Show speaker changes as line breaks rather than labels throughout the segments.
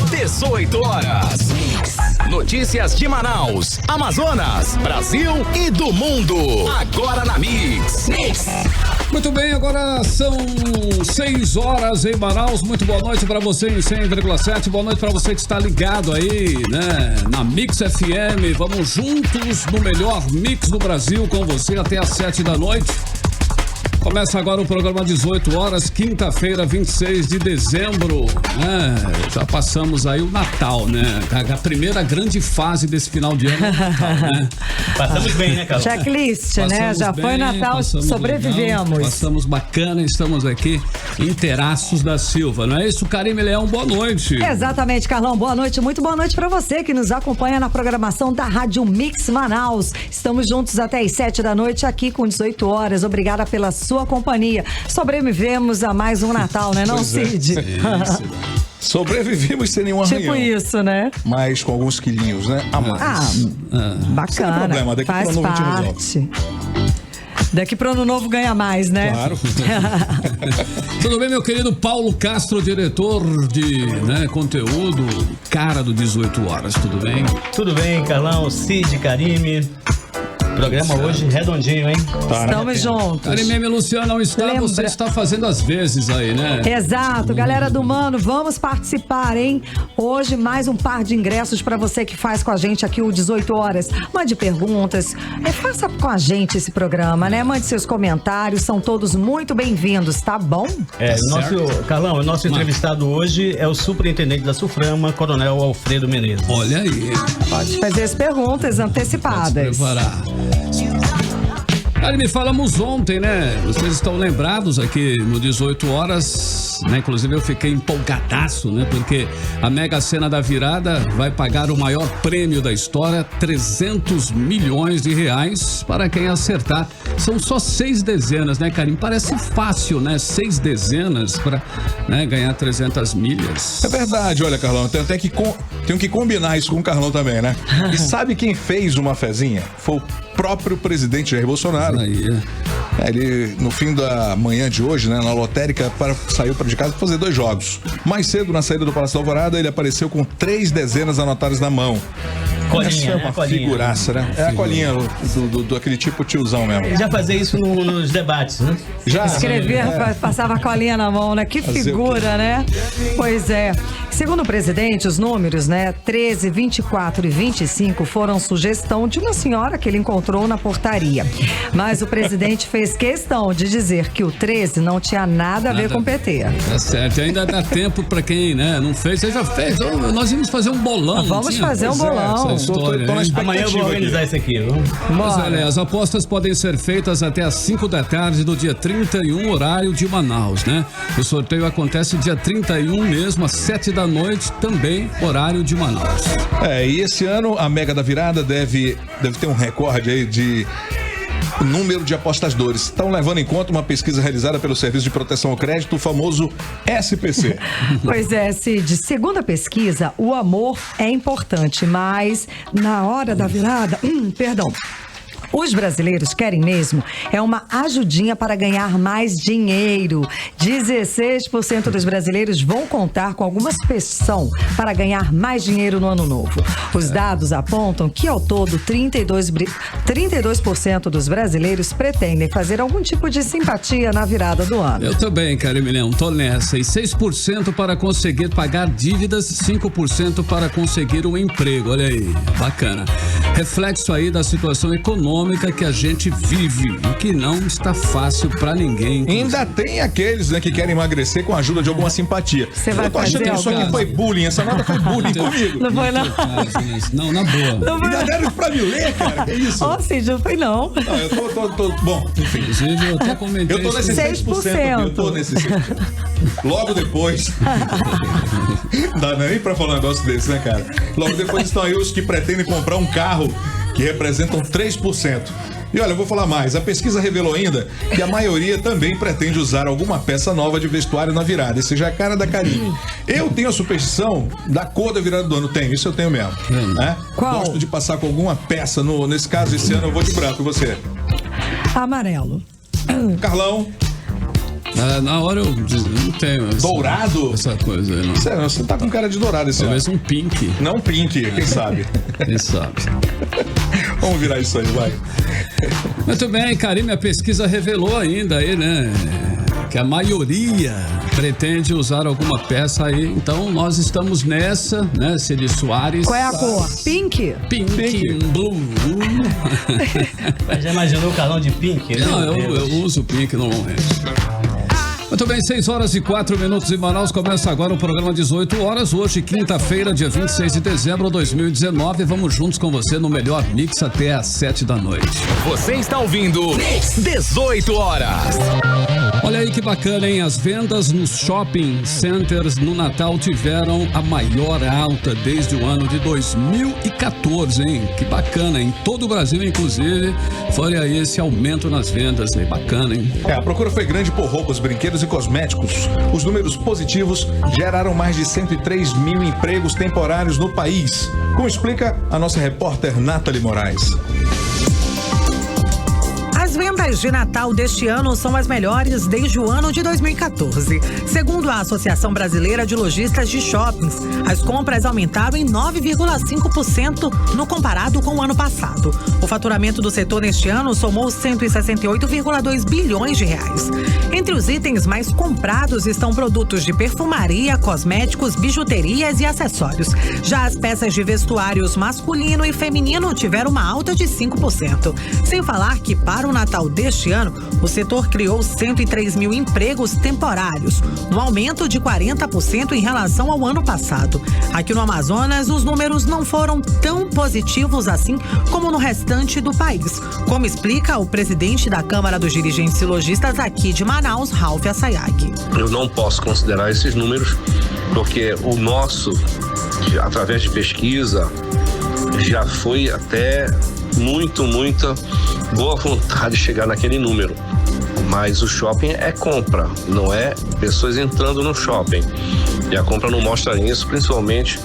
18 horas. Notícias de Manaus, Amazonas, Brasil e do mundo. Agora na Mix.
Muito bem, agora são 6 horas em Manaus. Muito boa noite para você em 100,7. Boa noite para você que está ligado aí, né? Na Mix FM. Vamos juntos no melhor mix do Brasil com você até às 7 da noite. Começa agora o programa 18 horas, quinta-feira, 26 de dezembro. Já passamos aí o Natal, né? A primeira grande fase desse final de ano é o Natal, né?
Passamos bem, né, Carol?
Checklist, né? Já bem, foi Natal, sobrevivemos.
Legal, passamos bacana, estamos aqui inteiraços da Silva, não é isso, Karime Leão? Boa noite.
Exatamente, Carlão, boa noite, muito boa noite pra você que nos acompanha na programação da Rádio Mix Manaus. Estamos juntos até às 7 da noite aqui com 18 horas. Obrigada pela sua companhia. Sobrevivemos a mais um Natal, né, não, Cid?
Sobrevivemos sem nenhum arranhão.
Tipo isso, né?
Mas com alguns quilinhos, né? A mais.
Bacana.
Sem problema, daqui
faz
pro ano a gente
parte. Daqui pro ano novo ganha mais, né?
Claro.
Tudo bem, meu querido Paulo Castro, diretor de conteúdo, cara do 18 horas, tudo bem?
Tudo bem, Carlão, Cid, Karime. Programa hoje redondinho, hein?
Estamos juntos.
Karime e Luciano não está, você está fazendo as vezes aí, né?
Exato, galera do Mano, vamos participar, hein? Hoje mais um par de ingressos para você que faz com a gente aqui o 18 horas. Mande perguntas, faça com a gente esse programa, né? Mande seus comentários, são todos muito bem-vindos, tá bom?
Carlão, o nosso entrevistado hoje é o superintendente da Suframa, Coronel Alfredo Menezes.
Olha aí.
Pode fazer as perguntas antecipadas.
Pode se preparar. Karime, falamos ontem, né? Vocês estão lembrados aqui no 18 horas, né? Inclusive eu fiquei empolgadaço, né? Porque a Mega Sena da Virada vai pagar o maior prêmio da história, 300 milhões de reais para quem acertar. São só 6 dezenas, né, Karime? Parece fácil, né? 6 dezenas para ganhar 300 milhas.
É verdade, olha, Carlão, tenho que combinar isso com o Carlão também, né? E sabe quem fez uma fezinha? Foi o próprio presidente Jair Bolsonaro.
Aí.
Ele, no fim da manhã de hoje, né, na lotérica, saiu para de casa para fazer 2 jogos. Mais cedo, na saída do Palácio da Alvorada, ele apareceu com 3 dezenas anotadas na mão.
Colinha,
é uma figuraça, né? É a colinha do aquele tipo tiozão mesmo.
Ele já fazia isso nos debates, né?
Já.
Escrever, passava a colinha na mão, né? Que figura, né? Pois é. Segundo o presidente, os números, né? 13, 24 e 25 foram sugestão de uma senhora que ele encontrou na portaria. Mas o presidente fez questão de dizer que o 13 não tinha nada a ver com o PT.
Tá certo. Ainda dá tempo pra quem, não fez. Você já fez. Nós íamos fazer um bolão.
Vamos fazer um bolão.
História,
amanhã eu vou organizar isso aqui.
Mas olha, as apostas podem ser feitas até às 5 da tarde do dia 31, horário de Manaus, né? O sorteio acontece dia 31 mesmo, às 7 da noite, também horário de Manaus.
E esse ano a Mega da Virada deve ter um recorde aí de número de apostadores. Estão levando em conta uma pesquisa realizada pelo Serviço de Proteção ao Crédito, o famoso SPC.
Pois é, Cid. Segundo a pesquisa, o amor é importante, mas na hora da virada, os brasileiros querem mesmo uma ajudinha para ganhar mais dinheiro. 16% dos brasileiros vão contar com alguma suspensão para ganhar mais dinheiro no ano novo. Os dados apontam que, ao todo, 32% dos brasileiros pretendem fazer algum tipo de simpatia na virada do ano.
Eu também, Karime Leão, tô nessa. E 6% para conseguir pagar dívidas, 5% para conseguir um emprego. Olha aí, bacana. Reflexo aí da situação econômica que a gente vive e que não está fácil pra ninguém.
Ainda tem aqueles, que querem emagrecer com a ajuda de alguma simpatia.
Eu
tô achando que isso aqui foi bullying, essa nota foi bullying comigo.
Não foi, não.
Não, na boa.
Ainda deram pra me ler, cara, que isso?
Cid, não foi, não.
Não, eu tô bom, enfim.
Inclusive, eu até comentei.
Eu tô nesse 6%. Eu tô nesse 6%. Logo depois. Não dá nem pra falar um negócio desse, né, cara? Logo depois estão aí os que pretendem comprar um carro que representam 3%. E olha, eu vou falar mais. A pesquisa revelou ainda que a maioria também pretende usar alguma peça nova de vestuário na virada. Esse já é a cara da Karime. Eu tenho a superstição da cor da virada do ano. Tenho, isso eu tenho mesmo. Né?
Qual?
Gosto de passar com alguma peça. Nesse caso, esse ano eu vou de branco. E você?
Amarelo.
Carlão?
Na hora eu não tenho.
Dourado?
Essa coisa aí, não.
Sério, você tá com cara de dourado esse ano.
Talvez um pink.
Não pink, quem sabe?
Quem sabe?
Vamos virar isso aí, vai.
Muito bem, Karime, a pesquisa revelou ainda aí, né? Que a maioria pretende usar alguma peça aí. Então, nós estamos nessa, né, Celi Soares?
Qual é a cor? Pink?
Pink. Blue.
Já imaginou o Carlão de pink?
Não, eu uso pink normalmente. Muito bem, 6h04 em Manaus. Começa agora o programa 18 horas. Hoje, quinta-feira, dia 26 de dezembro de 2019. Vamos juntos com você no melhor mix até às 7 da noite.
Você está ouvindo 18 horas.
Olha aí que bacana, hein? As vendas nos shopping centers no Natal tiveram a maior alta desde o ano de 2014, hein? Que bacana, em todo o Brasil, inclusive, foi aí esse aumento nas vendas, hein? Bacana, hein?
A procura foi grande por roupas, brinquedos e cosméticos. Os números positivos geraram mais de 103 mil empregos temporários no país. Como explica a nossa repórter Nathalie Moraes.
As vendas de Natal deste ano são as melhores desde o ano de 2014. Segundo a Associação Brasileira de Lojistas de Shoppings, as compras aumentaram em 9,5% no comparado com o ano passado. O faturamento do setor neste ano somou 168,2 bilhões de reais. Entre os itens mais comprados estão produtos de perfumaria, cosméticos, bijuterias e acessórios. Já as peças de vestuários masculino e feminino tiveram uma alta de 5%. Sem falar que para o Natal deste ano, o setor criou 103 mil empregos temporários, um aumento de 40% em relação ao ano passado. Aqui no Amazonas, os números não foram tão positivos assim como no restante do país, como explica o presidente da Câmara dos Dirigentes e Lojistas aqui de Manaus, Ralph Assayag.
Eu não posso considerar esses números, porque o nosso, através de pesquisa, já foi até muita boa vontade de chegar naquele número. Mas o shopping é compra, não é pessoas entrando no shopping. E a compra não mostra isso, principalmente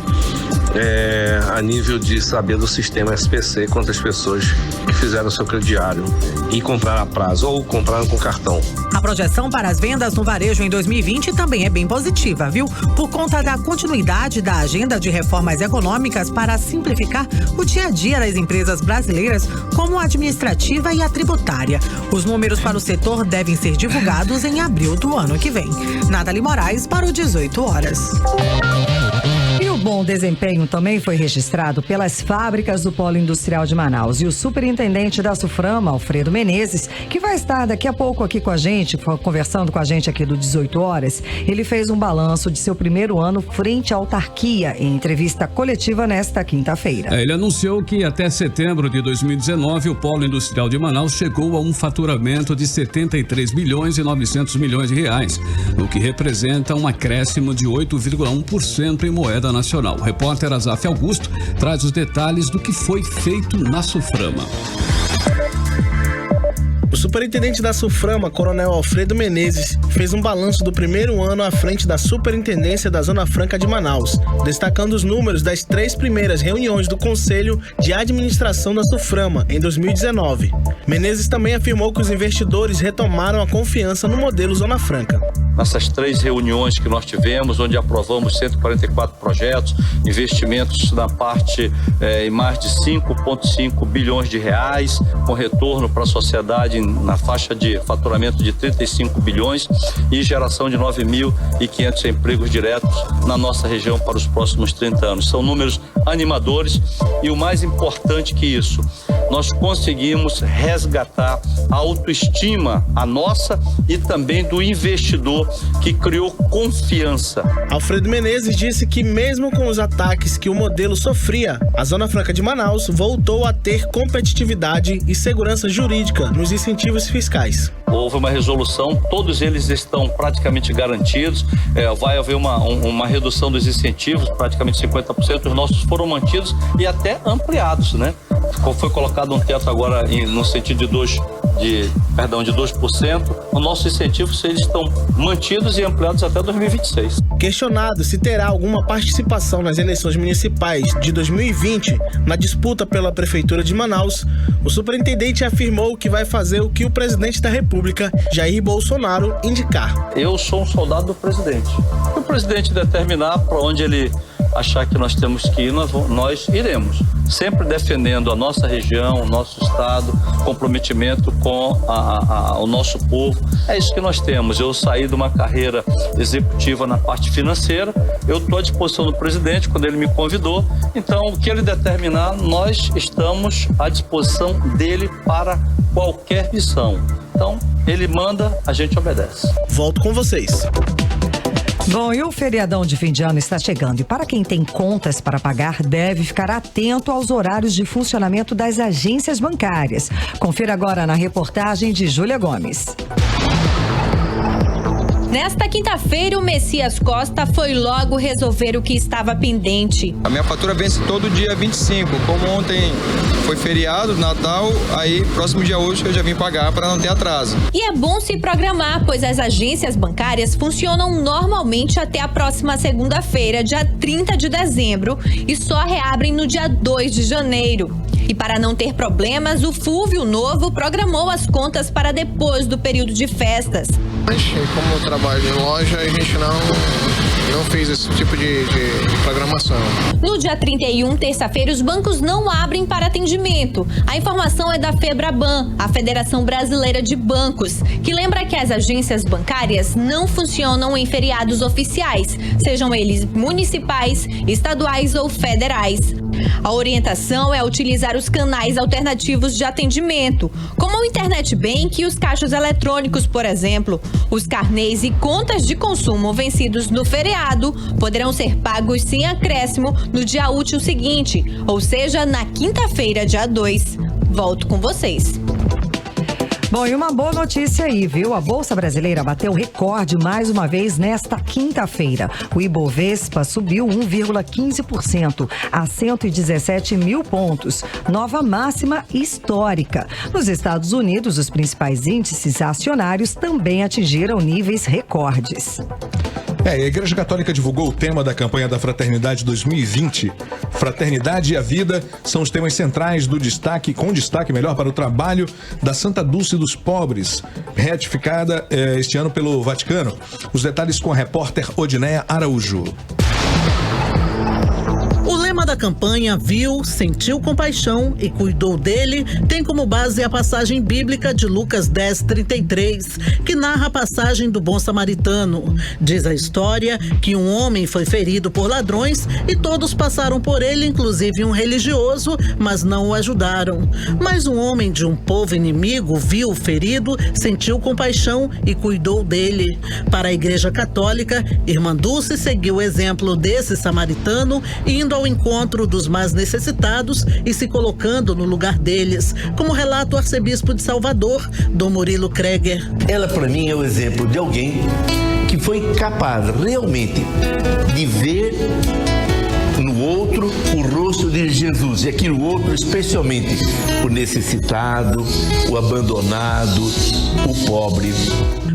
a nível de saber do sistema SPC, quantas pessoas que fizeram o seu crediário e compraram a prazo ou compraram com cartão.
A projeção para as vendas no varejo em 2020 também é bem positiva, viu? Por conta da continuidade da agenda de reformas econômicas para simplificar o dia a dia das empresas brasileiras, como a administrativa e a tributária. Os números para o setor devem ser divulgados em abril do ano que vem. Nathalie Moraes para o 18 horas.
E o bom desempenho também foi registrado pelas fábricas do Polo Industrial de Manaus. E o superintendente da Suframa, Alfredo Menezes, que vai estar daqui a pouco aqui com a gente, conversando com a gente aqui do 18 horas, ele fez um balanço de seu primeiro ano frente à autarquia em entrevista coletiva nesta quinta-feira.
Ele anunciou que até setembro de 2019 o Polo Industrial de Manaus chegou a um faturamento de 73 bilhões e 900 milhões de reais, o que representa um acréscimo de 8,1% em moeda nacional. O repórter Azaf Augusto traz os detalhes do que foi feito na Suframa.
O superintendente da Suframa, Coronel Alfredo Menezes, fez um balanço do primeiro ano à frente da Superintendência da Zona Franca de Manaus, destacando os números das 3 primeiras reuniões do Conselho de Administração da Suframa em 2019. Menezes também afirmou que os investidores retomaram a confiança no modelo Zona Franca.
Nessas 3 reuniões que nós tivemos, onde aprovamos 144 projetos, investimentos na parte em mais de 5,5 bilhões de reais, com retorno para a sociedade na faixa de faturamento de 35 bilhões e geração de 9.500 empregos diretos na nossa região para os próximos 30 anos. São números animadores e o mais importante que isso, nós conseguimos resgatar a autoestima, a nossa e também do investidor, que criou confiança.
Alfredo Menezes disse que mesmo com os ataques que o modelo sofria, a Zona Franca de Manaus voltou a ter competitividade e segurança jurídica nos incentivos fiscais.
Houve uma resolução, todos eles estão praticamente garantidos, vai haver uma redução dos incentivos, praticamente 50%, os nossos foram mantidos e até ampliados, né? foi colocado um teto agora no sentido de 2%. Os nossos incentivos eles estão mantidos e ampliados até 2026.
Questionado se terá alguma participação nas eleições municipais de 2020 na disputa pela Prefeitura de Manaus, o superintendente afirmou que vai fazer o que o presidente da República, Jair Bolsonaro, indicar.
Eu sou um soldado do presidente. Se o presidente determinar para onde ele achar que nós temos que ir, nós iremos. Sempre defendendo a nossa região, o nosso estado, comprometimento com o nosso povo. É isso que nós temos. Eu saí de uma carreira executiva na parte financeira, eu estou à disposição do presidente quando ele me convidou. Então, o que ele determinar, nós estamos à disposição dele para qualquer missão. Então, ele manda, a gente obedece.
Volto com vocês.
Bom, e o feriadão de fim de ano está chegando e para quem tem contas para pagar, deve ficar atento aos horários de funcionamento das agências bancárias. Confira agora na reportagem de Júlia Gomes.
Nesta quinta-feira, o Messias Costa foi logo resolver o que estava pendente.
A minha fatura vence todo dia 25. Como ontem foi feriado, Natal, aí próximo dia hoje eu já vim pagar para não ter atraso.
E é bom se programar, pois as agências bancárias funcionam normalmente até a próxima segunda-feira, dia 30 de dezembro, e só reabrem no dia 2 de janeiro. E para não ter problemas, o Fúvio Novo programou as contas para depois do período de festas.
Como eu trabalho em loja, a gente não fez esse tipo de programação.
No dia 31, terça-feira, os bancos não abrem para atendimento. A informação é da FEBRABAN, a Federação Brasileira de Bancos, que lembra que as agências bancárias não funcionam em feriados oficiais, sejam eles municipais, estaduais ou federais. A orientação é utilizar os canais alternativos de atendimento, como o Internet Bank e os caixas eletrônicos, por exemplo. Os carnês e contas de consumo vencidos no feriado poderão ser pagos sem acréscimo no dia útil seguinte, ou seja, na quinta-feira, dia 2. Volto com vocês.
Bom, e uma boa notícia aí, viu? A Bolsa Brasileira bateu recorde mais uma vez nesta quinta-feira. O Ibovespa subiu 1,15% a 117 mil pontos, nova máxima histórica. Nos Estados Unidos, os principais índices acionários também atingiram níveis recordes.
A Igreja Católica divulgou o tema da campanha da Fraternidade 2020. Fraternidade e a vida são os temas centrais do destaque para o trabalho da Santa Dulce dos Pobres, retificada este ano pelo Vaticano. Os detalhes com a repórter Odineia Araújo.
O lema da campanha Viu, Sentiu Compaixão e Cuidou dele tem como base a passagem bíblica de Lucas 10:33, que narra a passagem do bom samaritano. Diz a história que um homem foi ferido por ladrões e todos passaram por ele, inclusive um religioso, mas não o ajudaram. Mas um homem de um povo inimigo viu o ferido, sentiu compaixão e cuidou dele. Para a Igreja Católica, Irmã Dulce seguiu o exemplo desse samaritano, indo ao encontro dos mais necessitados e se colocando no lugar deles, como relata o arcebispo de Salvador, Dom Murilo Kreger.
Ela, para mim, é o exemplo de alguém que foi capaz realmente de ver no outro o rosto de Jesus, e aqui no outro especialmente o necessitado, o abandonado, o pobre.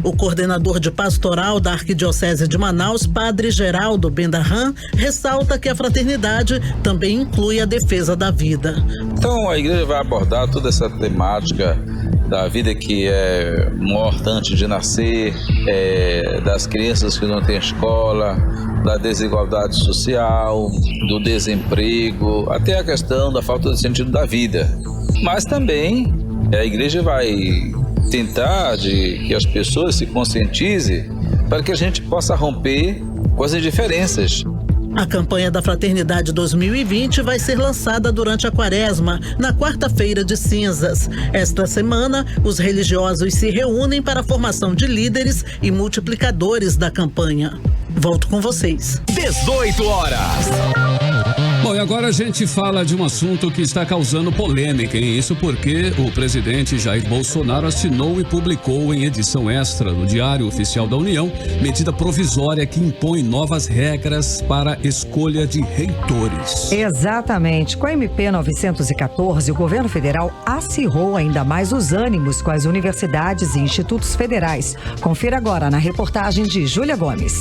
O coordenador de pastoral da Arquidiocese de Manaus, Padre Geraldo Bendarran, ressalta que a fraternidade também inclui a defesa da vida.
Então a igreja vai abordar toda essa temática da vida que é morta antes de nascer, das crianças que não têm escola, da desigualdade social, do desemprego, até a questão da falta de sentido da vida. Mas também a igreja vai tentar que as pessoas se conscientizem para que a gente possa romper com as indiferenças.
A campanha da Fraternidade 2020 vai ser lançada durante a Quaresma, na quarta-feira de cinzas. Esta semana, os religiosos se reúnem para a formação de líderes e multiplicadores da campanha. Volto com vocês.
18 horas.
Bom, e agora a gente fala de um assunto que está causando polêmica, hein? Isso porque o presidente Jair Bolsonaro assinou e publicou em edição extra no Diário Oficial da União medida provisória que impõe novas regras para escolha de reitores.
Exatamente. Com a MP 914, o governo federal acirrou ainda mais os ânimos com as universidades e institutos federais. Confira agora na reportagem de Júlia Gomes.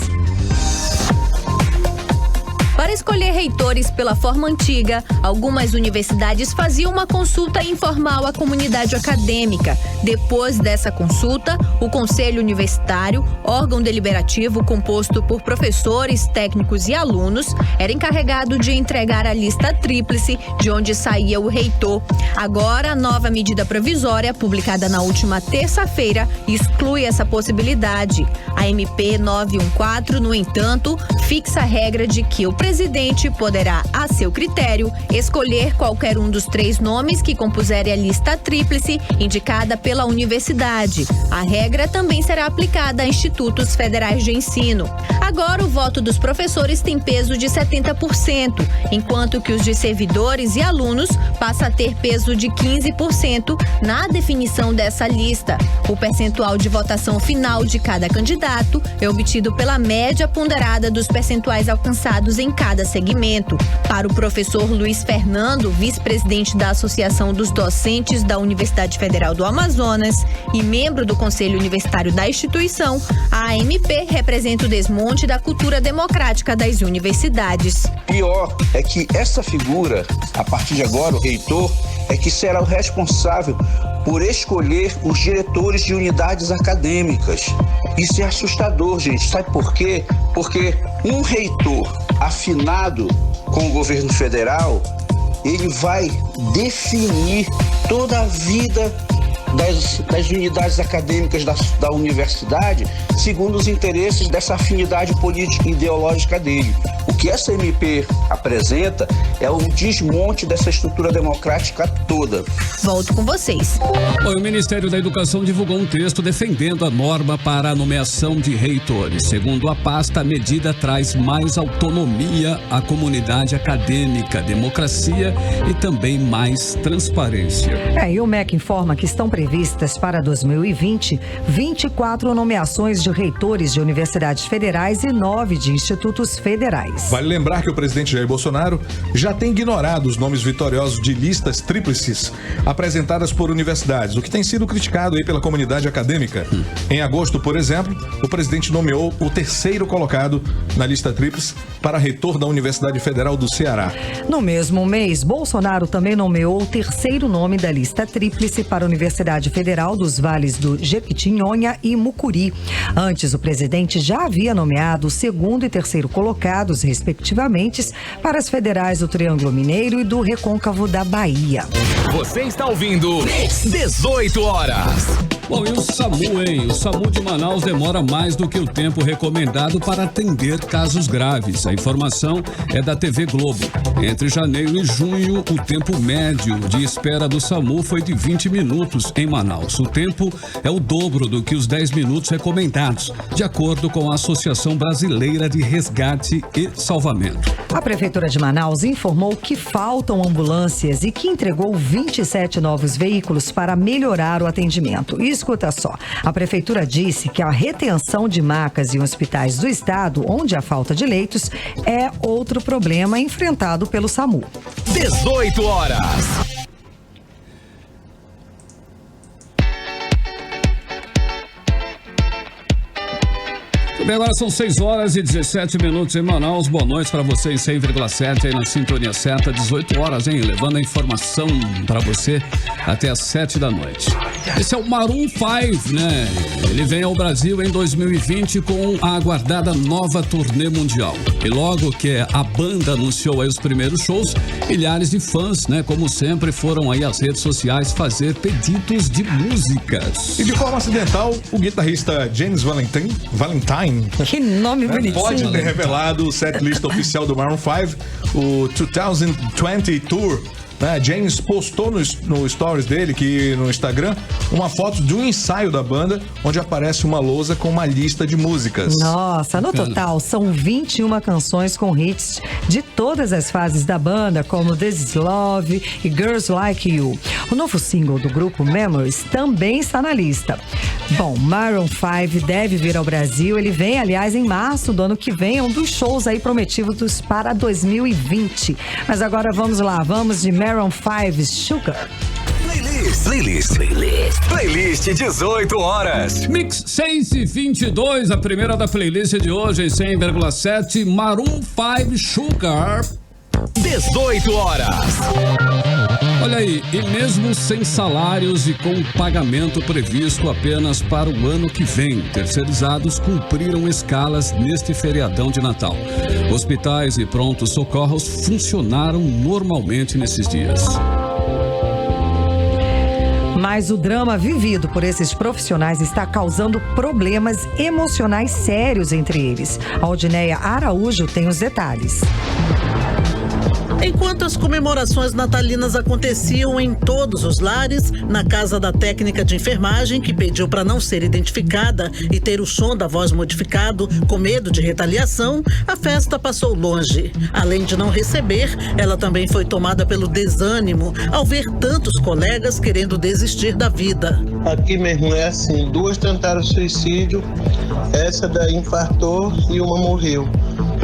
Para escolher reitores pela forma antiga, algumas universidades faziam uma consulta informal à comunidade acadêmica. Depois dessa consulta, o Conselho Universitário, órgão deliberativo composto por professores, técnicos e alunos, era encarregado de entregar a lista tríplice de onde saía o reitor. Agora, a nova medida provisória, publicada na última terça-feira, exclui essa possibilidade. A MP 914, no entanto, fixa a regra de que o presidente poderá, a seu critério, escolher qualquer um dos 3 nomes que compuserem a lista tríplice indicada pela universidade. A regra também será aplicada a institutos federais de ensino. Agora, o voto dos professores tem peso de 70%, enquanto que os de servidores e alunos passa a ter peso de 15% na definição dessa lista. O percentual de votação final de cada candidato é obtido pela média ponderada dos percentuais alcançados em cada segmento. Para o professor Luiz Fernando, vice-presidente da Associação dos Docentes da Universidade Federal do Amazonas e membro do Conselho Universitário da instituição, a AMP representa o desmonte da cultura democrática das universidades.
Pior é que essa figura, a partir de agora, o reitor, é que será o responsável por escolher os diretores de unidades acadêmicas. Isso é assustador, gente. Sabe por quê? Porque um reitor afinado com o governo federal, ele vai definir toda a vida das unidades acadêmicas da universidade segundo os interesses dessa afinidade política e ideológica dele. O que essa MP apresenta é o desmonte dessa estrutura democrática toda.
Volto com vocês.
O Ministério da Educação divulgou um texto defendendo a norma para a nomeação de reitores. Segundo a pasta, a medida traz mais autonomia à comunidade acadêmica, democracia e também mais transparência.
E o MEC informa que estão previstas para 2020 24 nomeações de reitores de universidades federais e 9 de institutos federais.
Vale lembrar que o presidente Jair Bolsonaro já tem ignorado os nomes vitoriosos de listas tríplices apresentadas por universidades, o que tem sido criticado aí pela comunidade acadêmica. Em agosto, por exemplo, o presidente nomeou o 3º colocado na lista tríplice para reitor da Universidade Federal do Ceará.
No mesmo mês, Bolsonaro também nomeou o 3º nome da lista tríplice para a Universidade Federal dos Vales do Jequitinhonha e Mucuri. Antes, o presidente já havia nomeado o 2º e 3º colocados, respectivamente, para as federais do Triângulo Mineiro e do Recôncavo da Bahia.
Você está ouvindo 18 horas.
Bom, e o SAMU, hein? O SAMU de Manaus demora mais do que o tempo recomendado para atender casos graves. A informação é da TV Globo. Entre janeiro e junho, o tempo médio de espera do SAMU foi de 20 minutos em Manaus. O tempo é o dobro do que os 10 minutos recomendados, de acordo com a Associação Brasileira de Resgate e Salvamento.
A Prefeitura de Manaus informou que faltam ambulâncias e que entregou 27 novos veículos para melhorar o atendimento. E escuta só, a Prefeitura disse que a retenção de macas em hospitais do estado, onde há falta de leitos, é outro problema enfrentado pelo SAMU.
18 horas.
Bem, agora são 6 horas e 17 minutos em Manaus. Boa noite para você em 100,7 aí na sintonia certa, 18 horas, hein? Levando a informação para você até às 7 da noite. Esse é o Maroon 5, né? Ele vem ao Brasil em 2020 com a aguardada nova turnê mundial. E logo que a banda anunciou aí os primeiros shows, milhares de fãs, né? Como sempre, foram aí às redes sociais fazer pedidos de músicas.
E de forma acidental, o guitarrista James Valentine
que nome bonitinho.
Pode ter revelado o setlist oficial do Maroon 5, o 2020 Tour, né? James postou no stories dele, no Instagram, uma foto de um ensaio da banda, onde aparece uma lousa com uma lista de músicas.
Nossa, no total são 21 canções com hits de todas as fases da banda, como This Is Love e Girls Like You. O novo single do grupo Memories também está na lista. Bom, Maroon 5 deve vir ao Brasil. Ele vem, aliás, em março do ano que vem, um dos shows aí prometidos para 2020. Mas agora vamos lá, vamos de Maroon 5, Sugar.
Playlist 18 horas.
Mix 6:22, a primeira da playlist de hoje em 100,7, Maroon 5, Sugar.
18 horas.
Olha aí, e mesmo sem salários e com pagamento previsto apenas para o ano que vem, terceirizados cumpriram escalas neste feriadão de Natal. Hospitais e prontos socorros funcionaram normalmente nesses dias.
Mas o drama vivido por esses profissionais está causando problemas emocionais sérios entre eles. A Odneia Araújo tem os detalhes.
Enquanto as comemorações natalinas aconteciam em todos os lares, na casa da técnica de enfermagem, que pediu para não ser identificada e ter o som da voz modificado, com medo de retaliação, a festa passou longe. Além de não receber, ela também foi tomada pelo desânimo ao ver tantos colegas querendo desistir da vida.
Aqui mesmo é assim, 2 tentaram suicídio, essa daí infartou e uma morreu.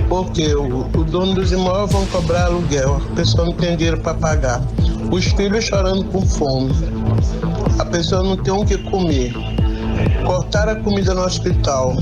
Porque o dono dos imóveis vão cobrar aluguel, a pessoa não tem dinheiro para pagar. Os filhos chorando com fome, a pessoa não tem o que comer. Cortaram a comida no hospital,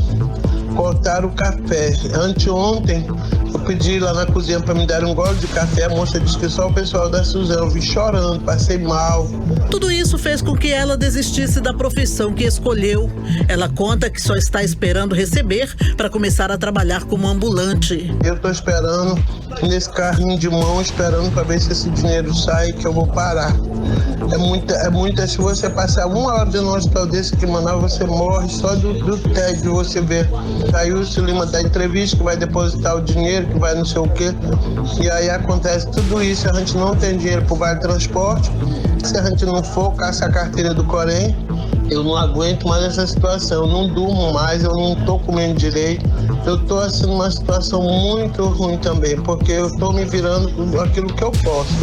cortaram o café. Anteontem eu pedi lá na cozinha para me dar um gole de café, a moça disse que só o pessoal da Suzano. Eu vi chorando, passei mal.
Tudo isso fez com que ela desistisse da profissão que escolheu. Ela conta que só está esperando receber para começar a trabalhar como ambulante.
Eu estou esperando, nesse carrinho de mão, esperando para ver se esse dinheiro sai, que eu vou parar. É muita, se você passar 1 hora dentro de um hospital desse aqui em Manaus, você morre só do tédio. Você vê aí o Lima da entrevista, que vai depositar o dinheiro, que vai não sei o quê. E aí acontece tudo isso, a gente não tem dinheiro para o vale transporte. Se a gente não for, caça a carteira do Corém, eu não aguento mais essa situação, eu não durmo mais, eu não estou comendo direito. Eu estou assim numa situação muito ruim também, porque eu estou me virando com aquilo que eu posso.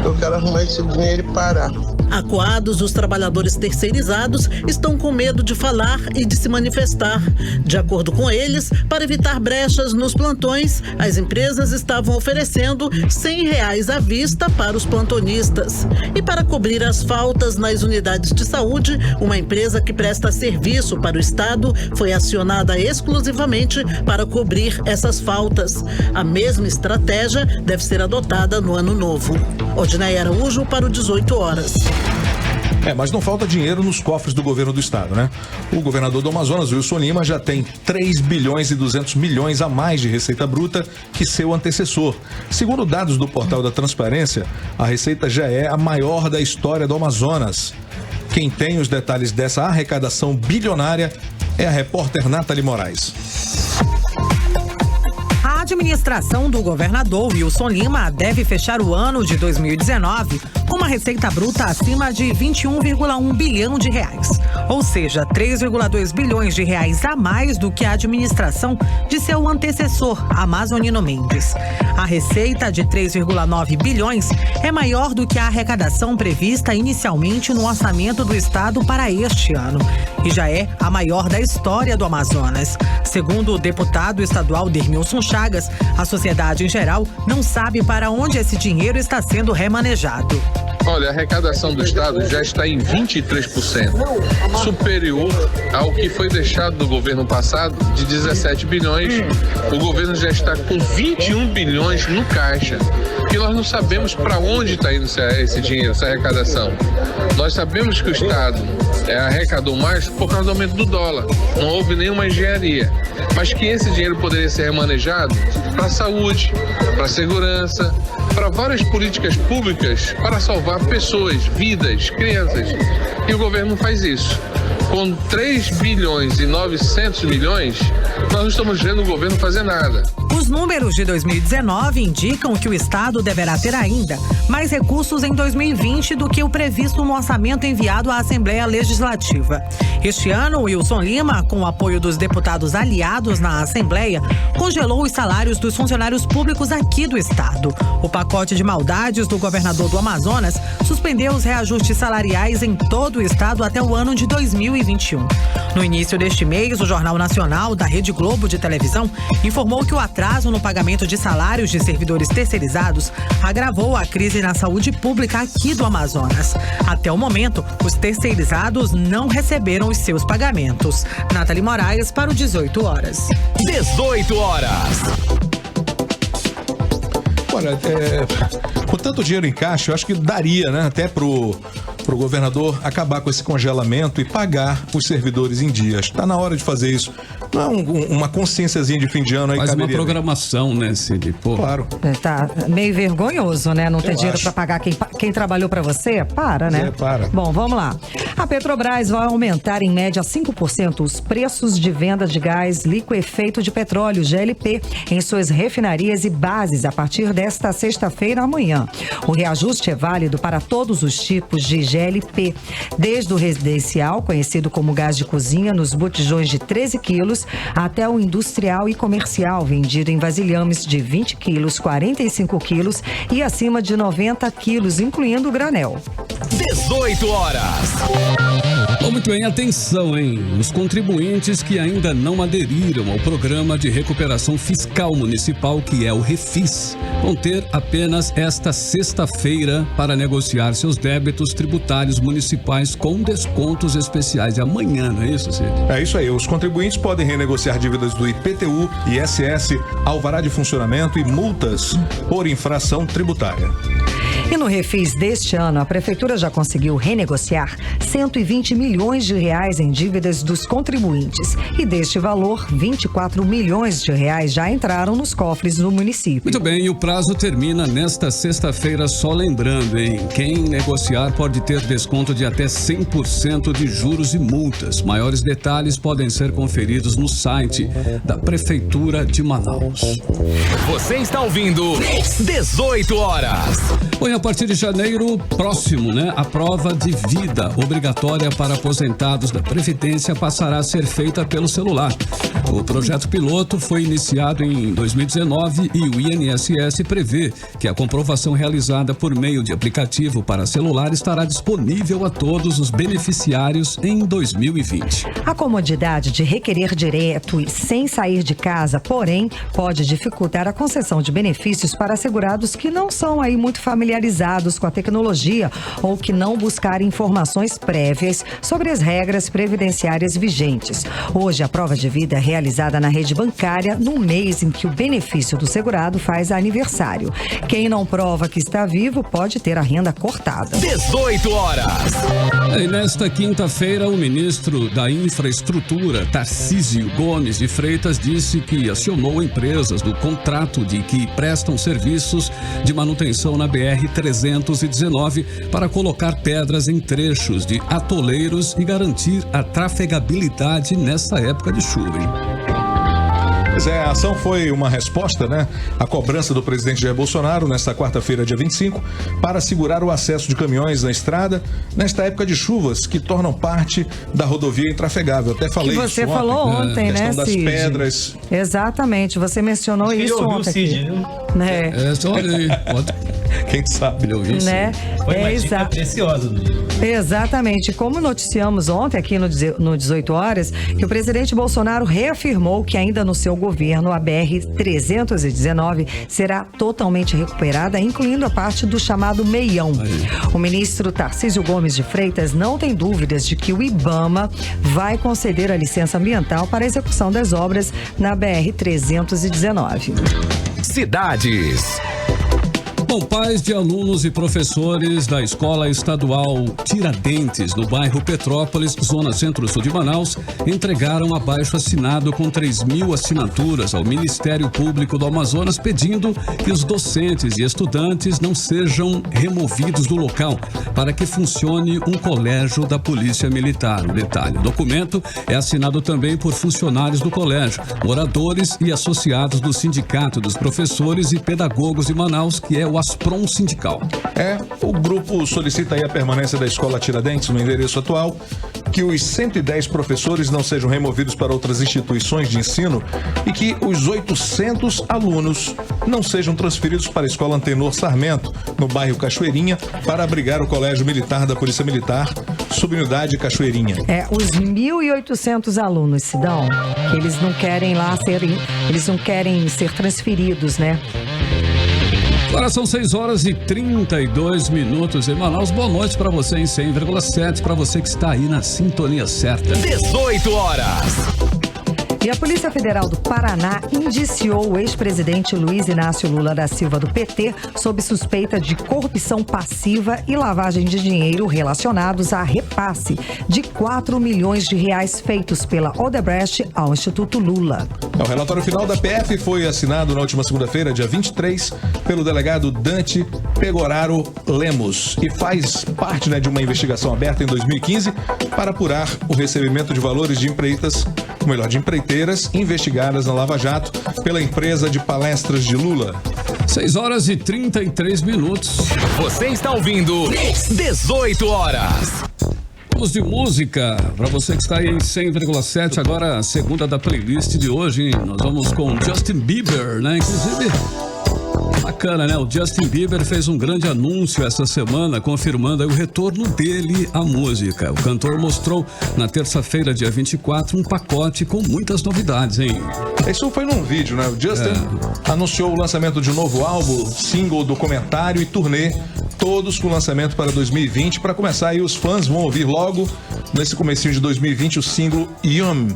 Eu quero arrumar esse dinheiro e parar.
Acuados, os trabalhadores terceirizados estão com medo de falar e de se manifestar. De acordo com eles, para evitar brechas nos plantões, as empresas estavam oferecendo R$100 à vista para os plantonistas. E para cobrir as faltas nas unidades de saúde, uma empresa que presta serviço para o Estado foi acionada exclusivamente para cobrir essas faltas. A mesma estratégia deve ser adotada no ano novo. Odneia Araújo para o 18 horas.
Mas não falta dinheiro nos cofres do governo do estado, né? O governador do Amazonas, Wilson Lima, já tem 3 bilhões e 200 milhões a mais de receita bruta que seu antecessor. Segundo dados do portal da Transparência, a receita já é a maior da história do Amazonas. Quem tem os detalhes dessa arrecadação bilionária é a repórter Nathalie Moraes.
A administração do governador Wilson Lima deve fechar o ano de 2019 com uma receita bruta acima de 21,1 bilhão de reais, ou seja, 3,2 bilhões de reais a mais do que a administração de seu antecessor, Amazonino Mendes. A receita de 3,9 bilhões é maior do que a arrecadação prevista inicialmente no orçamento do estado para este ano e já é a maior da história do Amazonas. Segundo o deputado estadual Dermilson Chagas, a sociedade em geral não sabe para onde esse dinheiro está sendo remanejado.
Olha, a arrecadação do Estado já está em 23%, superior ao que foi deixado no governo passado, de 17 bilhões. O governo já está com 21 bilhões no caixa, que nós não sabemos para onde está indo esse dinheiro, essa arrecadação. Nós sabemos que o Estado arrecadou mais por causa do aumento do dólar, não houve nenhuma engenharia, mas que esse dinheiro poderia ser remanejado para a saúde, para a segurança, para várias políticas públicas para salvar pessoas, vidas, crianças. E o governo não faz isso. com 3 bilhões e 900 milhões, nós não estamos vendo o governo fazer nada.
Os números de 2019 indicam que o Estado deverá ter ainda mais recursos em 2020 do que o previsto no orçamento enviado à Assembleia Legislativa. Este ano, Wilson Lima, com o apoio dos deputados aliados na Assembleia, congelou os salários dos funcionários públicos aqui do Estado. O pacote de maldades do governador do Amazonas suspendeu os reajustes salariais em todo o Estado até o ano de 2021. No início deste mês, o Jornal Nacional da Rede Globo de televisão informou que o atraso no pagamento de salários de servidores terceirizados agravou a crise na saúde pública aqui do Amazonas. Até o momento, os terceirizados não receberam os seus pagamentos. Nathalie Moraes para o 18 horas.
18 horas.
Olha, com tanto dinheiro em caixa, eu acho que daria, né, até pro governador acabar com esse congelamento e pagar os servidores em dias. Está na hora de fazer isso. Não é uma consciênciazinha de fim de ano aí.
Faz
caberia,
uma programação, né, Cid? Pô.
Claro.
Tá meio vergonhoso, né? Não ter dinheiro para pagar quem trabalhou para você? Para, né?
Para.
Bom, vamos lá. A Petrobras vai aumentar em média 5% os preços de venda de gás liquefeito de petróleo, GLP, em suas refinarias e bases a partir desta sexta-feira amanhã. O reajuste é válido para todos os tipos de GLP, desde o residencial, conhecido como gás de cozinha, nos botijões de 13 quilos, até o industrial e comercial, vendido em vasilhames de 20 quilos, 45 quilos e acima de 90 quilos, incluindo o granel.
18 horas.
Oh, muito bem, atenção, hein? Os contribuintes que ainda não aderiram ao Programa de Recuperação Fiscal Municipal, que é o Refis, vão ter apenas esta sexta-feira para negociar seus débitos tributários municipais com descontos especiais. Amanhã, não é isso, Cid?
É isso aí. Os contribuintes podem renegociar dívidas do IPTU, ISS, alvará de funcionamento e multas por infração tributária.
E no Refis deste ano, a Prefeitura já conseguiu renegociar 120 milhões de reais em dívidas dos contribuintes. E deste valor, 24 milhões de reais já entraram nos cofres do município.
Muito bem, e o prazo termina nesta sexta-feira, só lembrando, hein? Quem negociar pode ter desconto de até 100% de juros e multas. Maiores detalhes podem ser conferidos no site da Prefeitura de Manaus.
Você está ouvindo 18 horas.
Bom, a partir de janeiro próximo, né? A prova de vida obrigatória para aposentados da Previdência passará a ser feita pelo celular. O projeto piloto foi iniciado em 2019 e o INSS prevê que a comprovação realizada por meio de aplicativo para celular estará disponível a todos os beneficiários em 2020.
A comodidade de requerer direto e sem sair de casa, porém, pode dificultar a concessão de benefícios para segurados que não são aí muito familiarizados com a tecnologia ou que não buscarem informações prévias sobre as regras previdenciárias vigentes. Hoje, a prova de vida é realizada na rede bancária no mês em que o benefício do segurado faz aniversário. Quem não prova que está vivo pode ter a renda cortada.
18 horas.
E nesta quinta-feira, o ministro da Infraestrutura, Tarcísio Gomes de Freitas, disse que acionou empresas do contrato de que prestam serviços de manutenção na BR-319 para colocar pedras em trechos de atoleiros e garantir a trafegabilidade nessa época de chuva, hein?
Pois é, a ação foi uma resposta, né, à cobrança do presidente Jair Bolsonaro nesta quarta-feira, dia 25, para assegurar o acesso de caminhões na estrada nesta época de chuvas que tornam parte da rodovia intrafegável. Até falei
que você falou ontem, né,
das
Cid?
pedras.
Exatamente, você mencionou isso ontem.
Cid, né? Olha aí, pode...
Quem sabe?
Né?
Foi uma dica preciosa do dia.
Exatamente. Como noticiamos ontem aqui no 18 horas, que o presidente Bolsonaro reafirmou que ainda no seu governo a BR-319 será totalmente recuperada, incluindo a parte do chamado meião. O ministro Tarcísio Gomes de Freitas não tem dúvidas de que o IBAMA vai conceder a licença ambiental para a execução das obras na BR-319.
Cidades.
Bom, pais de alunos e professores da Escola Estadual Tiradentes, no bairro Petrópolis, zona centro-sul de Manaus, entregaram abaixo-assinado com 3.000 assinaturas ao Ministério Público do Amazonas, pedindo que os docentes e estudantes não sejam removidos do local para que funcione um colégio da Polícia Militar. O detalhe, o documento é assinado também por funcionários do colégio, moradores e associados do Sindicato dos Professores e Pedagogos de Manaus, que é o Asprom Sindical.
O grupo solicita aí a permanência da Escola Tiradentes no endereço atual, que os 110 professores não sejam removidos para outras instituições de ensino e que os 800 alunos não sejam transferidos para a Escola Antenor Sarmento, no bairro Cachoeirinha, para abrigar o Colégio Militar da Polícia Militar, subunidade Cachoeirinha.
Os 1.800 alunos, Sidão, que eles não querem ser transferidos, né?
Agora são 6h32 em Manaus. Boa noite para você em 100,7, para você que está aí na sintonia certa.
18 horas.
E a Polícia Federal do Paraná indiciou o ex-presidente Luiz Inácio Lula da Silva do PT sob suspeita de corrupção passiva e lavagem de dinheiro relacionados a repasse de 4 milhões de reais feitos pela Odebrecht ao Instituto Lula.
O relatório final da PF foi assinado na última segunda-feira, dia 23, pelo delegado Dante Pegoraro Lemos e faz parte de uma investigação aberta em 2015 para apurar o recebimento de valores de empreiteiras investigadas na Lava Jato pela empresa de palestras de Lula.
6h33.
Você está ouvindo 18 horas.
Vamos de música, para você que está aí em 100,7, agora a segunda da playlist de hoje, hein? Nós vamos com Justin Bieber, né? Inclusive, bacana, né? O Justin Bieber fez um grande anúncio essa semana, confirmando aí o retorno dele à música. O cantor mostrou na terça-feira, dia 24, um pacote com muitas novidades, hein?
Isso foi num vídeo, né? O Justin anunciou o lançamento de um novo álbum, single, documentário e turnê, todos com lançamento para 2020. Para começar aí, os fãs vão ouvir logo nesse comecinho de 2020 o single Yum,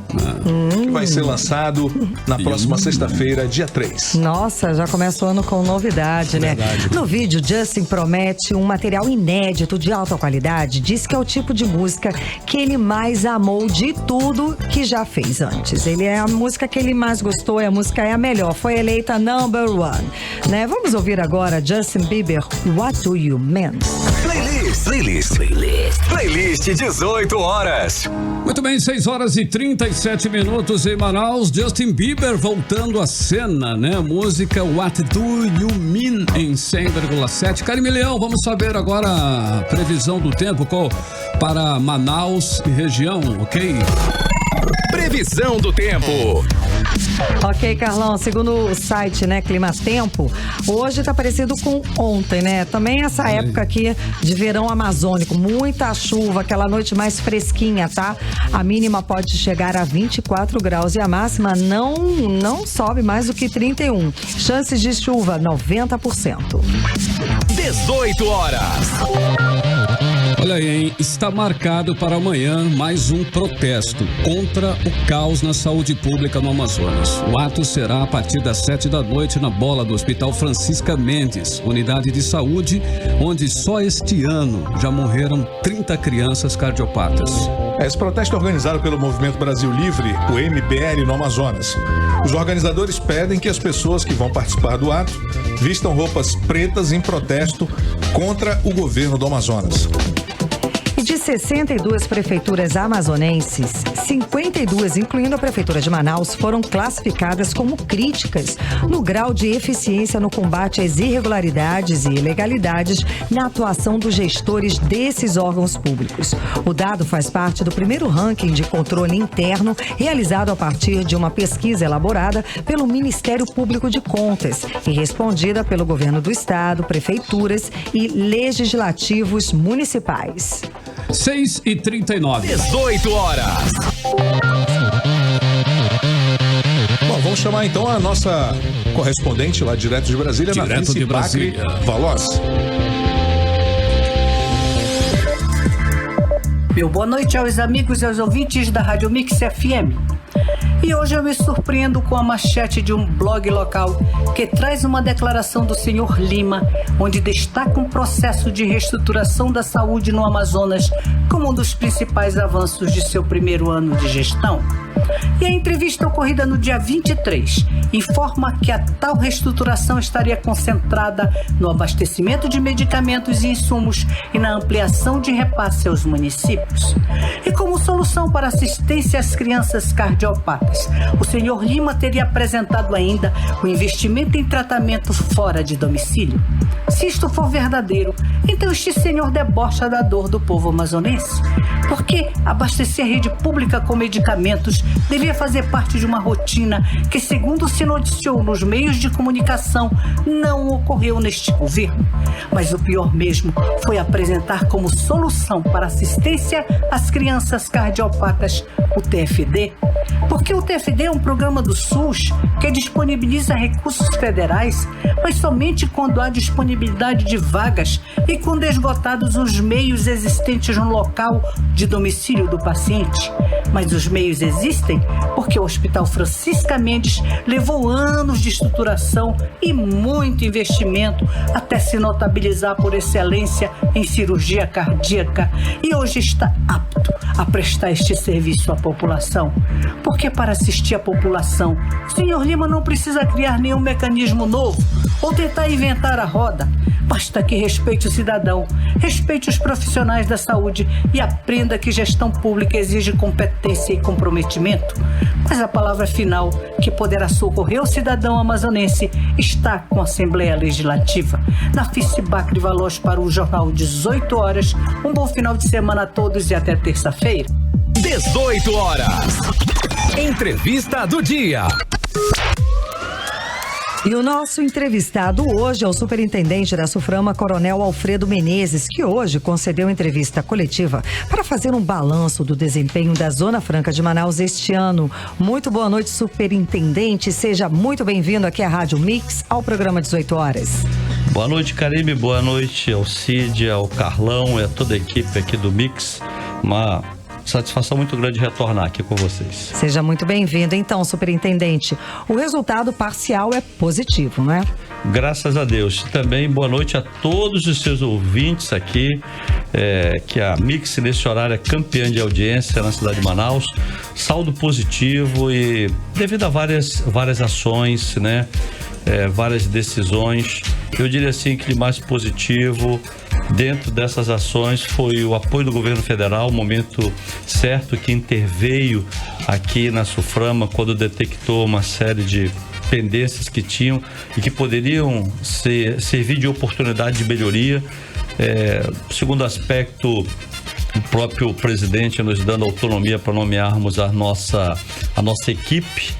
que vai ser lançado na próxima sexta-feira, dia 3.
Nossa, já começa o ano com novidade, né? No vídeo, Justin promete um material inédito de alta qualidade. Diz que é o tipo de música que ele mais amou de tudo que já fez antes. A música que ele mais gostou, a música é a melhor, foi eleita number one, né? Vamos ouvir agora Justin Bieber, What Do You Mean?
Playlist 18 horas.
Muito bem, 6h37 em Manaus. Justin Bieber voltando à cena, né? Música What Do You Mean em 100,7. Carime Leão, vamos saber agora a previsão do tempo para Manaus e região, ok?
Previsão do tempo.
Ok, Carlão, segundo o site, né, Climatempo, hoje tá parecido com ontem, né? Também essa época aqui de verão amazônico, muita chuva, aquela noite mais fresquinha, tá? A mínima pode chegar a 24 graus e a máxima não sobe mais do que 31. Chances de chuva, 90%.
18 horas.
Olha aí, hein? Está marcado para amanhã mais um protesto contra o caos na saúde pública no Amazonas. O ato será a partir das 7h na bola do Hospital Francisca Mendes, unidade de saúde, onde só este ano já morreram 30 crianças cardiopatas.
Esse protesto é organizado pelo Movimento Brasil Livre, o MBL, no Amazonas. Os organizadores pedem que as pessoas que vão participar do ato vistam roupas pretas em protesto contra o governo do Amazonas.
De 62 prefeituras amazonenses, 52, incluindo a Prefeitura de Manaus, foram classificadas como críticas no grau de eficiência no combate às irregularidades e ilegalidades na atuação dos gestores desses órgãos públicos. O dado faz parte do primeiro ranking de controle interno realizado a partir de uma pesquisa elaborada pelo Ministério Público de Contas e respondida pelo Governo do Estado, prefeituras e legislativos municipais.
6h39.
18 horas.
Bom, vamos chamar então a nossa correspondente lá direto de Brasília,
direto de Brasília,
Valoz.
Meu boa noite aos amigos e aos ouvintes da Rádio Mix FM. E hoje eu me surpreendo com a manchete de um blog local que traz uma declaração do senhor Lima, onde destaca um processo de reestruturação da saúde no Amazonas como um dos principais avanços de seu primeiro ano de gestão. E a entrevista ocorrida no dia 23 informa que a tal reestruturação estaria concentrada no abastecimento de medicamentos e insumos e na ampliação de repasse aos municípios. E como solução para assistência às crianças cardiopatas, o senhor Lima teria apresentado ainda o investimento em tratamento fora de domicílio. Se isto for verdadeiro, então este senhor debocha da dor do povo amazonense. Porque abastecer a rede pública com medicamentos devia fazer parte de uma rotina que, segundo se noticiou nos meios de comunicação, não ocorreu neste governo. Mas o pior mesmo foi apresentar como solução para assistência às crianças cardiopatas o TFD. Porque o TFD é um programa do SUS que disponibiliza recursos federais, mas somente quando há disponibilidade de vagas e quando esgotados os meios existentes no local de domicílio do paciente. Mas os meios existem porque o Hospital Francisca Mendes levou anos de estruturação e muito investimento até se notabilizar por excelência em cirurgia cardíaca e hoje está apto a prestar este serviço à população. Porque para assistir a população, o senhor Lima não precisa criar nenhum mecanismo novo ou tentar inventar a roda. Basta que respeite o cidadão, respeite os profissionais da saúde e aprenda que gestão pública exige competência e comprometimento. Mas a palavra final, que poderá socorrer o cidadão amazonense, está com a Assembleia Legislativa. Nafice Bacri Valois para o Jornal 18 horas. Um bom final de semana a todos e até terça-feira.
18 horas. Entrevista do dia.
E o nosso entrevistado hoje é o superintendente da SUFRAMA, Coronel Alfredo Menezes, que hoje concedeu entrevista coletiva para fazer um balanço do desempenho da Zona Franca de Manaus este ano. Muito boa noite, superintendente. Seja muito bem-vindo aqui à Rádio Mix, ao programa 18 horas.
Boa noite, Caribe. Boa noite ao Cid, ao Carlão e a toda a equipe aqui do Mix. Uma satisfação muito grande retornar aqui com vocês.
Seja muito bem-vindo. Então, superintendente, o resultado parcial é positivo, não é?
Graças a Deus. Também boa noite a todos os seus ouvintes aqui, que a Mix nesse horário é campeã de audiência na cidade de Manaus. Saldo positivo e devido a várias ações, né? Várias decisões. Eu diria assim que de mais positivo dentro dessas ações foi o apoio do governo federal, o momento certo que interveio aqui na SUFRAMA quando detectou uma série de pendências que tinham e que poderiam servir de oportunidade de melhoria. Segundo aspecto, o próprio presidente nos dando autonomia para nomearmos a nossa equipe.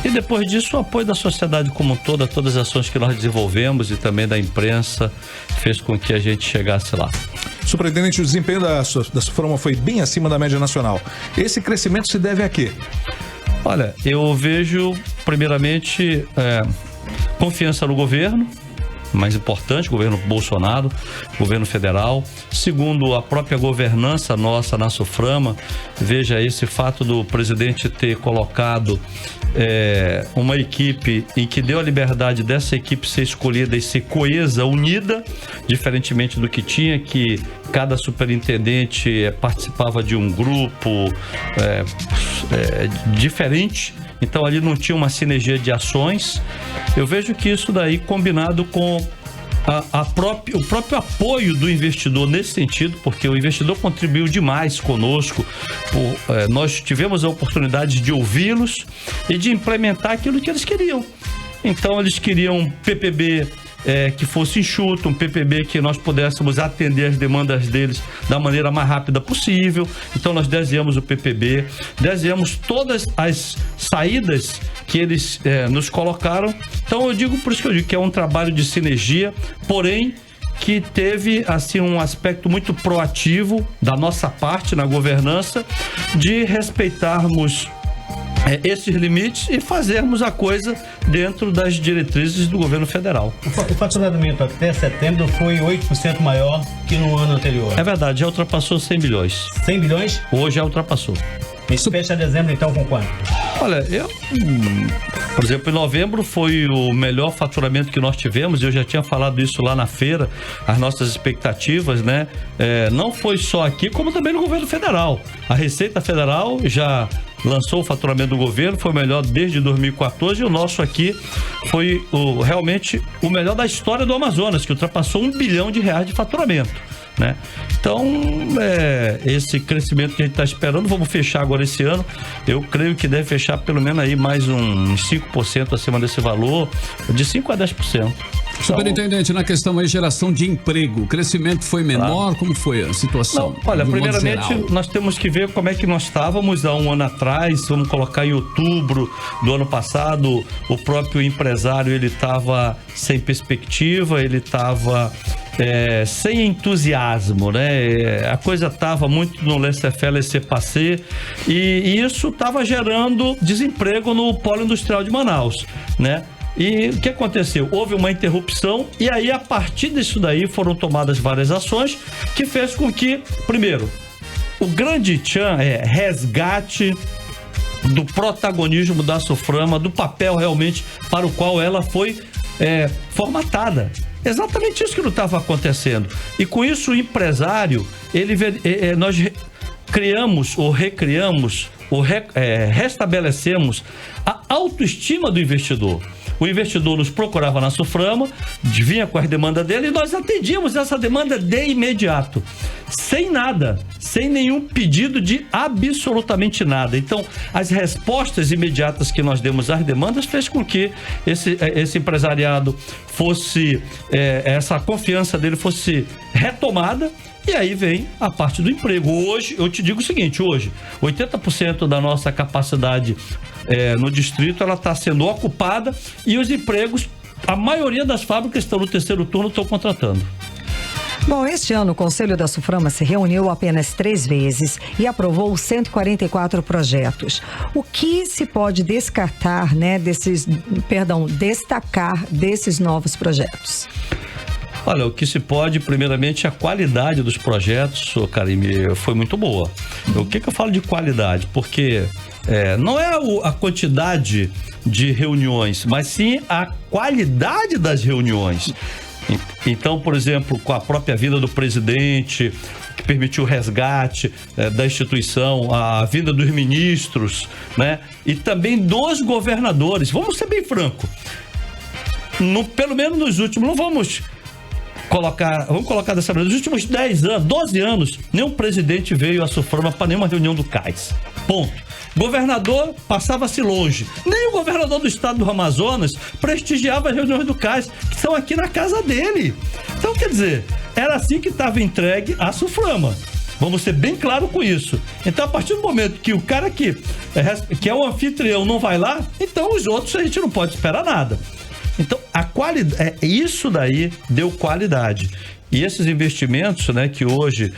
E depois disso, o apoio da sociedade como um todo, todas as ações que nós desenvolvemos e também da imprensa, fez com que a gente chegasse lá.
Superintendente, o desempenho da SUFRAMA foi bem acima da média nacional. Esse crescimento se deve a quê?
Olha, eu vejo, primeiramente, confiança no governo, mais importante, governo Bolsonaro, governo federal. Segundo, a própria governança nossa na SUFRAMA, veja esse fato do presidente ter colocado uma equipe em que deu a liberdade dessa equipe ser escolhida e ser coesa, unida, diferentemente do que tinha, que cada superintendente participava de um grupo diferente. Então ali não tinha uma sinergia de ações. Eu vejo que isso daí combinado com o próprio apoio do investidor nesse sentido, porque o investidor contribuiu demais conosco. Nós tivemos a oportunidade de ouvi-los e de implementar aquilo que eles queriam. Então eles queriam um PPB que fosse enxuto, um PPB que nós pudéssemos atender as demandas deles da maneira mais rápida possível. Então nós desenhamos o PPB, desenhamos todas as saídas que eles nos colocaram. Então por isso que eu digo que é um trabalho de sinergia, porém que teve assim um aspecto muito proativo da nossa parte na governança, de respeitarmos esses limites e fazermos a coisa dentro das diretrizes do governo federal.
O faturamento até setembro foi 8% maior que no ano anterior.
É verdade, já ultrapassou 100 bilhões.
100 bilhões?
Hoje já ultrapassou.
Esse fecha dezembro, então, com quanto?
Olha, por exemplo, em novembro foi o melhor faturamento que nós tivemos. Eu já tinha falado isso lá na feira, as nossas expectativas, né? Não foi só aqui, como também no governo federal. A Receita Federal já lançou o faturamento do governo, foi o melhor desde 2014, e o nosso aqui foi realmente o melhor da história do Amazonas, que ultrapassou R$1 bilhão de faturamento, né? Então, esse crescimento que a gente está esperando, vamos fechar agora esse ano, eu creio que deve fechar pelo menos aí mais uns 5% acima desse valor, de 5% a 10%.
Superintendente, na questão aí, geração de emprego, o crescimento foi menor? Como foi a situação?
Não, olha, primeiramente nós temos que ver como é que nós estávamos há um ano atrás. Vamos colocar em outubro do ano passado, o próprio empresário, ele estava sem perspectiva, ele estava sem entusiasmo, né? A coisa estava muito no laissez-faire, laissez-passer, e isso estava gerando desemprego no polo industrial de Manaus, né? E o que aconteceu? Houve uma interrupção, e aí a partir disso daí foram tomadas várias ações que fez com que, primeiro, o grande tchan resgate do protagonismo da Suframa, do papel realmente para o qual ela foi formatada. Exatamente isso que não estava acontecendo. E com isso o empresário, nós criamos ou recriamos ou restabelecemos a autoestima do investidor. O investidor nos procurava na Suframa, vinha com as demandas dele, e nós atendíamos essa demanda de imediato, sem nada, sem nenhum pedido de absolutamente nada. Então, as respostas imediatas que nós demos às demandas fez com que esse empresariado fosse, essa confiança dele fosse retomada. E aí vem a parte do emprego. Hoje, eu te digo o seguinte, hoje, 80% da nossa capacidade no distrito, ela está sendo ocupada, e os empregos, a maioria das fábricas estão no terceiro turno, estão contratando.
Bom, este ano o Conselho da Suframa se reuniu apenas 3 vezes e aprovou 144 projetos. O que se pode destacar desses novos projetos?
Olha, o que se pode, primeiramente, a qualidade dos projetos, Karime, foi muito boa. O que eu falo de qualidade? Porque não é a quantidade de reuniões, mas sim a qualidade das reuniões. Então, por exemplo, com a própria vinda do presidente, que permitiu o resgate da instituição, a vinda dos ministros, né? E também dos governadores. Vamos ser bem franco. Pelo menos nos últimos, não vamos colocar dessa maneira, nos últimos 10 anos, 12 anos, nenhum presidente veio à Suframa para nenhuma reunião do CAIS. Ponto. Governador passava-se longe. Nem o governador do estado do Amazonas prestigiava as reuniões do CAIS, que são aqui na casa dele. Então, quer dizer, era assim que estava entregue a Suframa. Vamos ser bem claro com isso. Então, a partir do momento que o cara que é o anfitrião não vai lá, então os outros a gente não pode esperar nada. Então, a qualidade, isso daí deu qualidade. E esses investimentos, né, que hoje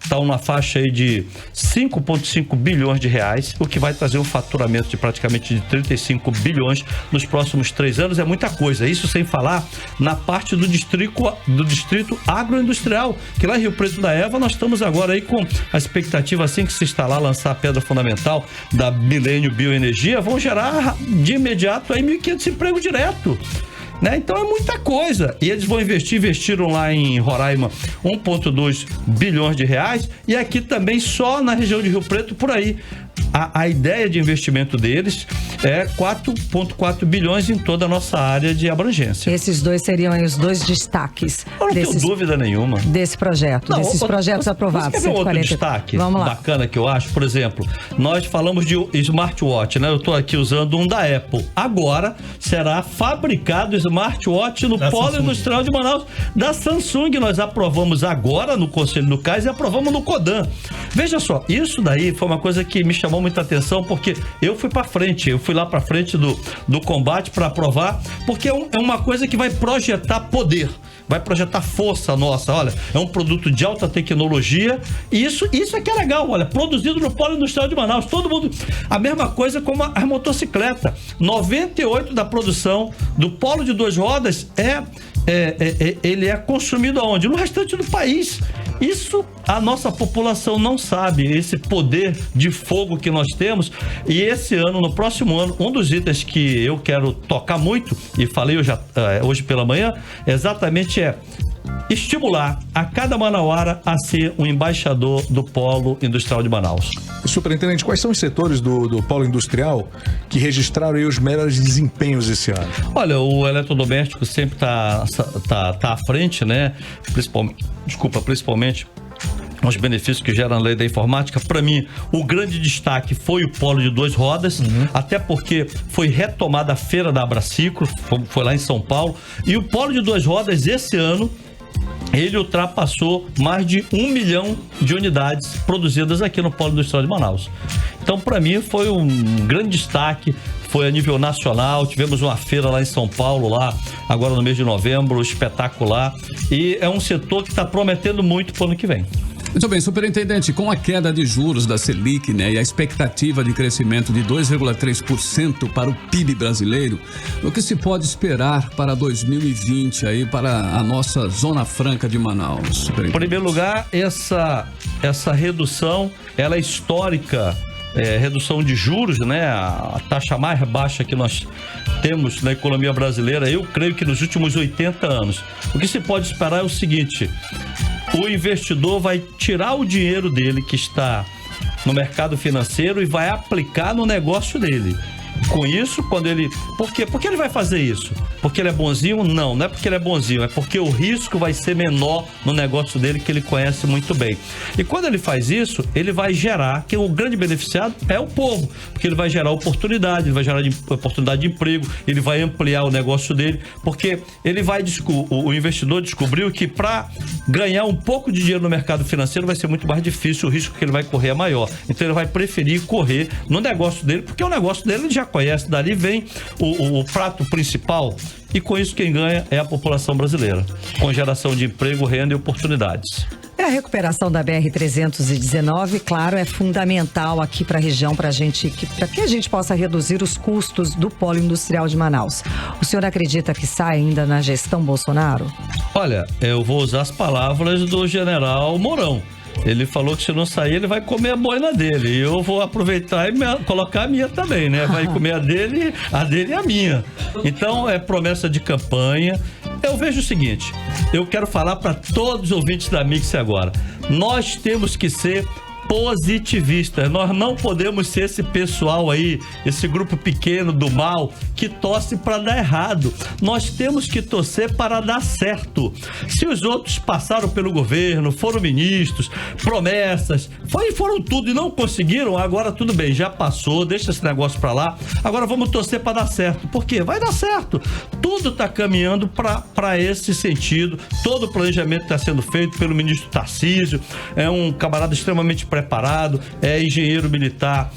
estão na faixa aí de 5,5 bilhões de reais, o que vai trazer um faturamento de praticamente de 35 bilhões nos próximos 3 anos, é muita coisa. Isso sem falar na parte do distrito agroindustrial, que lá em Rio Preto da Eva nós estamos agora aí com a expectativa, assim que se instalar, lançar a pedra fundamental da Milênio Bioenergia, vão gerar de imediato aí 1.500 empregos direto. Né? Então é muita coisa, e eles vão investiram lá em Roraima 1,2 bilhões de reais, e aqui também só na região de Rio Preto, por aí. A ideia de investimento deles é 4,4 bilhões em toda a nossa área de abrangência.
Esses dois seriam aí os 2 destaques.
Eu não tenho dúvida nenhuma.
Desse projeto, desses projetos aprovados.
Você quer ver outro destaque?
Vamos lá.
Bacana que eu acho? Por exemplo, nós falamos de smartwatch, né? Eu estou aqui usando um da Apple. Agora será fabricado smartwatch no polo industrial de Manaus da Samsung. Nós aprovamos agora no Conselho do CAIS e aprovamos no CODAN. Veja só, isso daí foi uma coisa que me chamou muita atenção, porque eu fui lá para frente do combate para aprovar, porque é uma coisa que vai projetar poder, vai projetar força nossa. Olha, é um produto de alta tecnologia, e isso é que é legal, olha, produzido no polo industrial de Manaus, todo mundo, a mesma coisa como as motocicletas, 98% da produção do polo de 2 rodas ele é consumido aonde? No restante do país. Isso a nossa população não sabe, esse poder de fogo que nós temos. E esse ano, no próximo ano, um dos itens que eu quero tocar muito, e falei hoje pela manhã, exatamente estimular a cada manauara a ser um embaixador do Polo Industrial de Manaus.
Superintendente, quais são os setores do Polo Industrial que registraram aí os melhores desempenhos esse ano?
Olha, o eletrodoméstico sempre está à frente, né? Principalmente os benefícios que geram a lei da informática. Para mim, o grande destaque foi o polo de 2 rodas, até porque foi retomada a feira da Abraciclo, foi lá em São Paulo, e o polo de 2 rodas esse ano ele ultrapassou mais de 1 milhão de unidades produzidas aqui no Polo Industrial de Manaus. Então, para mim, foi um grande destaque, foi a nível nacional. Tivemos uma feira lá em São Paulo, lá agora no mês de novembro, espetacular, e é um setor que está prometendo muito para o ano que vem.
Muito bem, superintendente, com a queda de juros da Selic, né, e a expectativa de crescimento de 2,3% para o PIB brasileiro, o que se pode esperar para 2020 aí para a nossa Zona Franca de Manaus?
Em primeiro lugar, essa redução, ela é histórica, redução de juros, né, a taxa mais baixa que nós temos na economia brasileira, eu creio que nos últimos 80 anos. O que se pode esperar é o seguinte: o investidor vai tirar o dinheiro dele que está no mercado financeiro e vai aplicar no negócio dele. Com isso, quando ele... Por quê? Por que ele vai fazer isso? Porque ele é bonzinho? Não, não é porque ele é bonzinho, é porque o risco vai ser menor no negócio dele, que ele conhece muito bem. E quando ele faz isso, ele vai gerar, que o grande beneficiado é o povo, porque ele vai gerar oportunidade, ele vai gerar oportunidade de emprego, ele vai ampliar o negócio dele, porque ele vai... O investidor descobriu que para ganhar um pouco de dinheiro no mercado financeiro vai ser muito mais difícil, o risco que ele vai correr é maior. Então ele vai preferir correr no negócio dele, porque o negócio dele ele já conhece, dali vem o prato principal, e com isso quem ganha é a população brasileira, com geração de emprego, renda e oportunidades.
A recuperação da BR-319, claro, é fundamental aqui para a região, para que a gente possa reduzir os custos do Polo Industrial de Manaus. O senhor acredita que sai ainda na gestão Bolsonaro?
Olha, eu vou usar as palavras do general Mourão. Ele falou que se não sair, ele vai comer a boina dele. E eu vou aproveitar e colocar a minha também, né? Vai comer a dele e a minha. Então, é promessa de campanha. Eu vejo o seguinte, eu quero falar para todos os ouvintes da Mix agora. Nós temos que ser positivistas. Nós não podemos ser esse pessoal aí, esse grupo pequeno do mal que torce para dar errado. Nós temos que torcer para dar certo. Se os outros passaram pelo governo, foram ministros, promessas, foram tudo e não conseguiram, agora tudo bem, já passou, deixa esse negócio para lá. Agora vamos torcer para dar certo. Por quê? Vai dar certo. Tudo está caminhando para esse sentido. Todo o planejamento está sendo feito pelo ministro Tarcísio. É um camarada extremamente preparado, é engenheiro militar,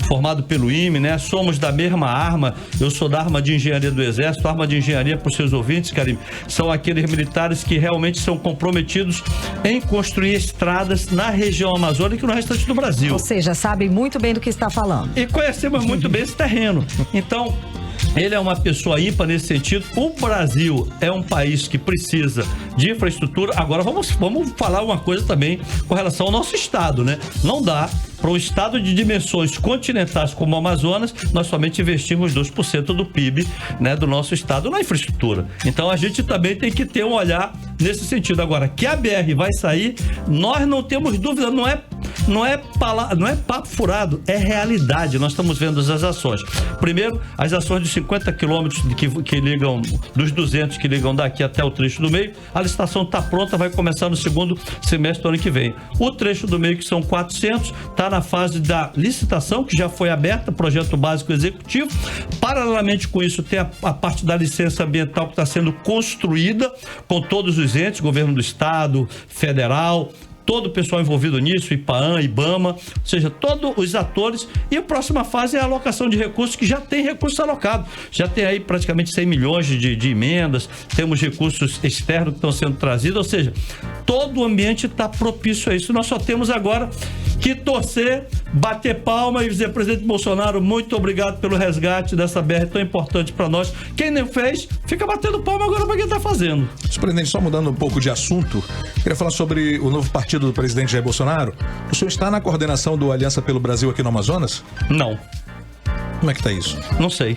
formado pelo IME, né? Somos da mesma arma. Eu sou da arma de engenharia do Exército. Arma de engenharia, para os seus ouvintes, Karim, são aqueles militares que realmente são comprometidos em construir estradas na região amazônica e no restante do Brasil.
Ou seja, sabem muito bem do que está falando.
E conhecemos muito bem esse terreno. Então, ele é uma pessoa ímpar nesse sentido. O Brasil é um país que precisa de infraestrutura. Agora vamos falar uma coisa também com relação ao nosso estado, né? Não dá para um estado de dimensões continentais como o Amazonas, nós somente investimos 2% do PIB, né, do nosso estado na infraestrutura. Então a gente também tem que ter um olhar nesse sentido. Agora, que a BR vai sair, nós não temos dúvida, não é papo furado, é realidade. Nós estamos vendo as ações. Primeiro, as ações de 50 quilômetros que ligam, dos 200 que ligam daqui até o trecho do meio, a licitação está pronta, vai começar no segundo semestre do ano que vem. O trecho do meio, que são 400, está na fase da licitação, que já foi aberta, projeto básico executivo. Paralelamente com isso, tem a parte da licença ambiental que está sendo construída com todos os entes, governo do estado, federal, todo o pessoal envolvido nisso, IPAAN, IBAMA, ou seja, todos os atores. E a próxima fase é a alocação de recursos, que já tem recursos alocados. Já tem aí praticamente 100 milhões de emendas, temos recursos externos que estão sendo trazidos, ou seja, todo o ambiente está propício a isso. Nós só temos agora que torcer bater palma e dizer, presidente Bolsonaro, muito obrigado pelo resgate dessa BR tão importante para nós. Quem não fez, fica batendo palma agora para quem tá fazendo.
Presidente, só mudando um pouco de assunto, queria falar sobre o novo partido do presidente Jair Bolsonaro. O senhor está na coordenação do Aliança pelo Brasil aqui no Amazonas?
Não.
Como é que tá isso?
Não sei.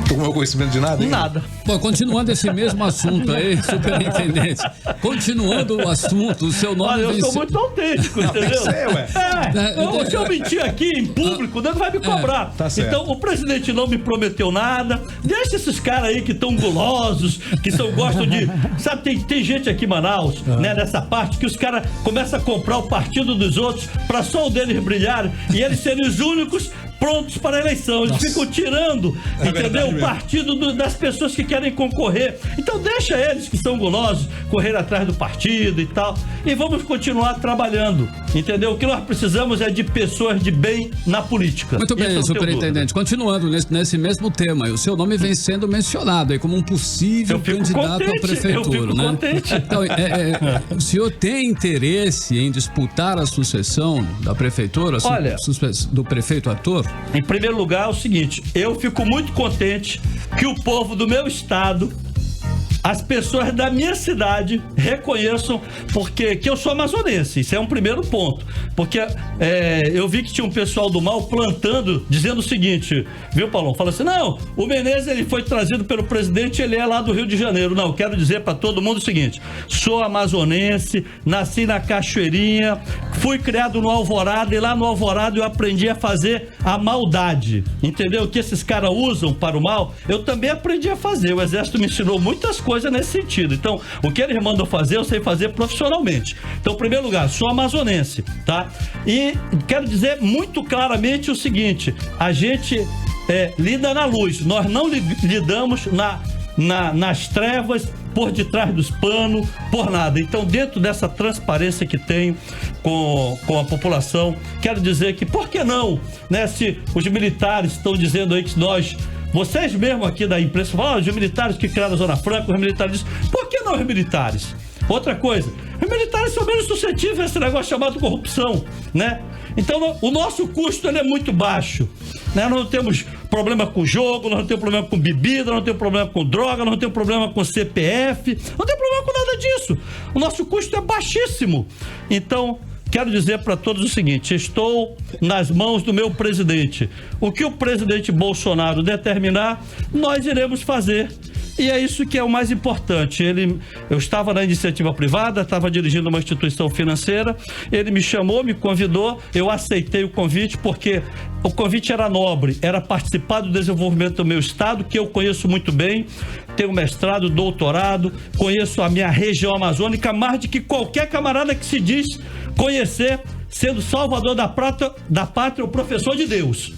Tomou conhecimento de nada, hein?
Nada.
Bom, continuando esse mesmo assunto aí, superintendente. Continuando o assunto, o seu nome...
Olha, eu sou muito autêntico, entendeu? Se eu mentir aqui em público, o nego vai me cobrar.
Tá certo.
Então, o presidente não me prometeu nada. Deixa esses caras aí que estão gulosos, que gostam de... Sabe, tem gente aqui em Manaus, né, nessa parte, que os caras começam a comprar o partido dos outros para só o deles brilhar e eles serem os únicos prontos para a eleição. Eles ficam tirando, entendeu? O partido das pessoas que querem concorrer. Então deixa eles que são gulosos correr atrás do partido e tal. E vamos continuar trabalhando, entendeu? O que nós precisamos é de pessoas de bem na política.
Muito bem, superintendente. Continuando nesse mesmo tema, o seu nome vem sendo mencionado aí como um possível candidato à prefeitura, né?
Contente.
Então, o senhor tem interesse em disputar a sucessão da prefeitura, do prefeito ator?
Em primeiro lugar, é o seguinte, eu fico muito contente que o povo do meu estado, as pessoas da minha cidade reconheçam que eu sou amazonense. Isso é um primeiro ponto. Porque eu vi que tinha um pessoal do mal plantando, dizendo o seguinte, viu, Paulão? Fala assim, não, o Menezes ele foi trazido pelo presidente, ele é lá do Rio de Janeiro. Não, quero dizer para todo mundo o seguinte, sou amazonense, nasci na Cachoeirinha, fui criado no Alvorada e lá no Alvorada eu aprendi a fazer a maldade. Entendeu? O que esses caras usam para o mal, eu também aprendi a fazer. O Exército me ensinou muitas coisas nesse sentido. Então, o que eles mandam fazer, eu sei fazer profissionalmente. Então, em primeiro lugar, sou amazonense, tá? E quero dizer muito claramente o seguinte, a gente lida na luz, nós não lidamos nas trevas, por detrás dos panos, por nada. Então, dentro dessa transparência que tenho com a população, quero dizer que, por que não, né, se os militares estão dizendo aí que vocês mesmo aqui da imprensa falam, os militares que criaram a Zona Franca, os militares dizem, por que não os militares? Outra coisa, os militares são menos suscetíveis a esse negócio chamado corrupção, né? Então, o nosso custo ele é muito baixo, né? Nós não temos problema com jogo, nós não temos problema com bebida, nós não temos problema com droga, nós não temos problema com CPF, não tem problema com nada disso. O nosso custo é baixíssimo. Então, quero dizer para todos o seguinte, estou nas mãos do meu presidente. O que o presidente Bolsonaro determinar, nós iremos fazer. E é isso que é o mais importante. Eu estava na iniciativa privada, estava dirigindo uma instituição financeira, ele me chamou, me convidou, eu aceitei o convite porque o convite era nobre, era participar do desenvolvimento do meu estado, que eu conheço muito bem, tenho mestrado, doutorado, conheço a minha região amazônica mais do que qualquer camarada que se diz conhecer, sendo salvador da pátria, o professor de Deus.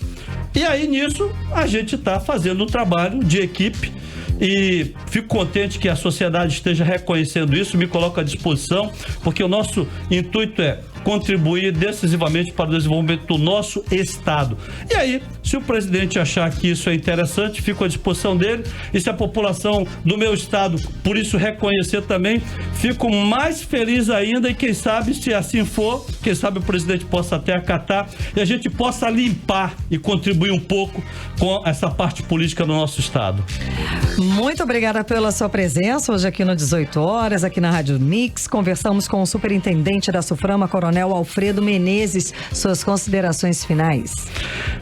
E aí nisso a gente está fazendo um trabalho de equipe e fico contente que a sociedade esteja reconhecendo isso, me coloco à disposição, porque o nosso intuito é contribuir decisivamente para o desenvolvimento do nosso estado. E aí, se o presidente achar que isso é interessante, fico à disposição dele, e se a população do meu estado, por isso reconhecer também, fico mais feliz ainda, e quem sabe, se assim for, quem sabe o presidente possa até acatar e a gente possa limpar e contribuir um pouco com essa parte política do nosso estado.
Muito obrigada pela sua presença hoje aqui no 18 horas, aqui na Rádio Mix. Conversamos com o superintendente da SUFRAMA, Coronel Alfredo Menezes. Suas considerações finais.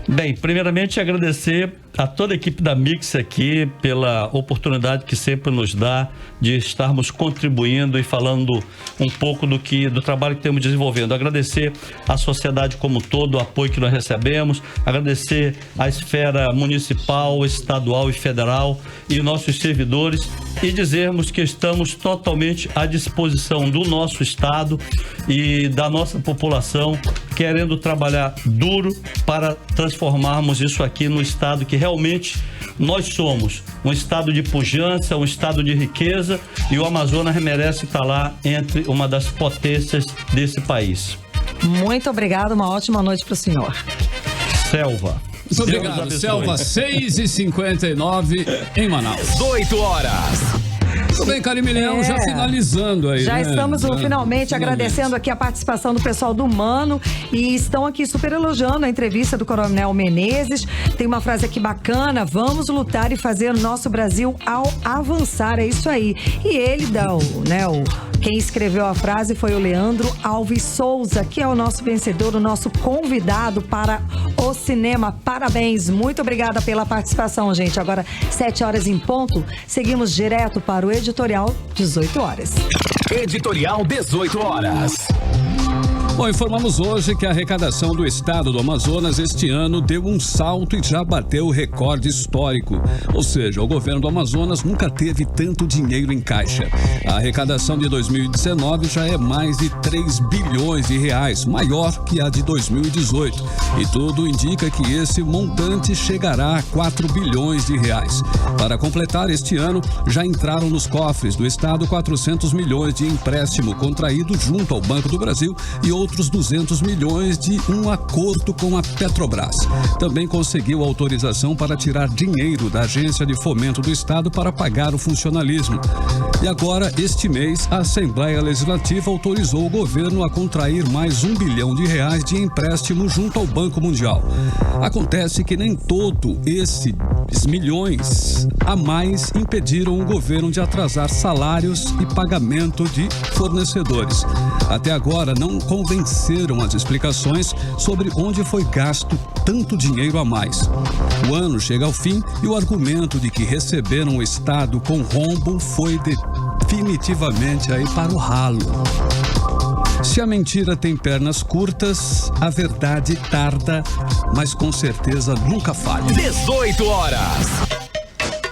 Bem, primeiramente agradecer a toda a equipe da Mix aqui pela oportunidade que sempre nos dá de estarmos contribuindo e falando um pouco do trabalho que temos desenvolvendo. Agradecer à sociedade como um todo, o apoio que nós recebemos, agradecer à esfera municipal, estadual e federal e nossos servidores, e dizermos que estamos totalmente à disposição do nosso estado e da nossa população, querendo trabalhar duro para transformarmos isso aqui no estado que realmente nós somos, um estado de pujança, um estado de riqueza, e o Amazonas merece estar lá entre uma das potências desse país.
Muito obrigado, uma ótima noite para o senhor.
Selva.
Muito obrigado, Selva, 6h59 em Manaus.
18 horas.
gente.
Tudo bem, Karime Leão, já finalizando aí.
Já estamos finalmente agradecendo
finalmente
aqui a participação do pessoal do Mano e estão aqui super elogiando a entrevista do Coronel Menezes. Tem uma frase aqui bacana: vamos lutar e fazer o nosso Brasil ao avançar. É isso aí. E ele quem escreveu a frase foi o Leandro Alves Souza, que é o nosso vencedor, o nosso convidado para o cinema. Parabéns, muito obrigada pela participação, gente. Agora, 7 horas em ponto, seguimos direto para o Editorial 18 horas.
Editorial 18 horas.
Bom, informamos hoje que a arrecadação do estado do Amazonas este ano deu um salto e já bateu o recorde histórico. Ou seja, o governo do Amazonas nunca teve tanto dinheiro em caixa. A arrecadação de 2019 já é mais de 3 bilhões de reais, maior que a de 2018. E tudo indica que esse montante chegará a 4 bilhões de reais. Para completar este ano, já entraram nos cofres do estado 400 milhões de empréstimo contraído junto ao Banco do Brasil e outros 200 milhões de um acordo com a Petrobras. Também conseguiu autorização para tirar dinheiro da Agência de Fomento do Estado para pagar o funcionalismo. E agora, este mês, a Assembleia Legislativa autorizou o governo a contrair mais 1 bilhão de reais de empréstimo junto ao Banco Mundial. Acontece que nem todo esses milhões a mais impediram o governo de atrasar salários e pagamento de fornecedores. Até agora, não convenceram as explicações sobre onde foi gasto tanto dinheiro a mais. O ano chega ao fim e o argumento de que receberam o Estado com rombo foi definitivamente aí para o ralo. Se a mentira tem pernas curtas, a verdade tarda, mas com certeza nunca falha.
18 horas.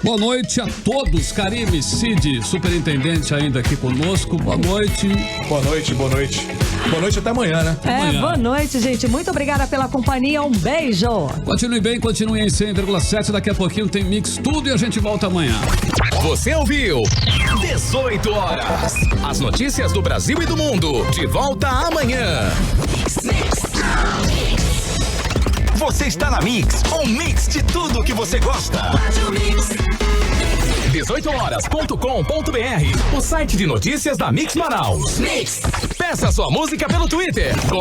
Boa noite a todos. Karime, Cid, superintendente ainda aqui conosco. Boa noite.
Boa noite, boa noite. Boa noite até amanhã, né?
Amanhã.
Boa noite, gente. Muito obrigada pela companhia. Um beijo.
Continue bem, continue em 100,7. Daqui a pouquinho tem Mix Tudo e a gente volta amanhã.
Você ouviu 18 horas. As notícias do Brasil e do mundo. De volta amanhã. Você está na Mix, um mix de tudo que você gosta. 18horas.com.br, o site de notícias da Mix Manaus. Mix. Peça sua música pelo Twitter com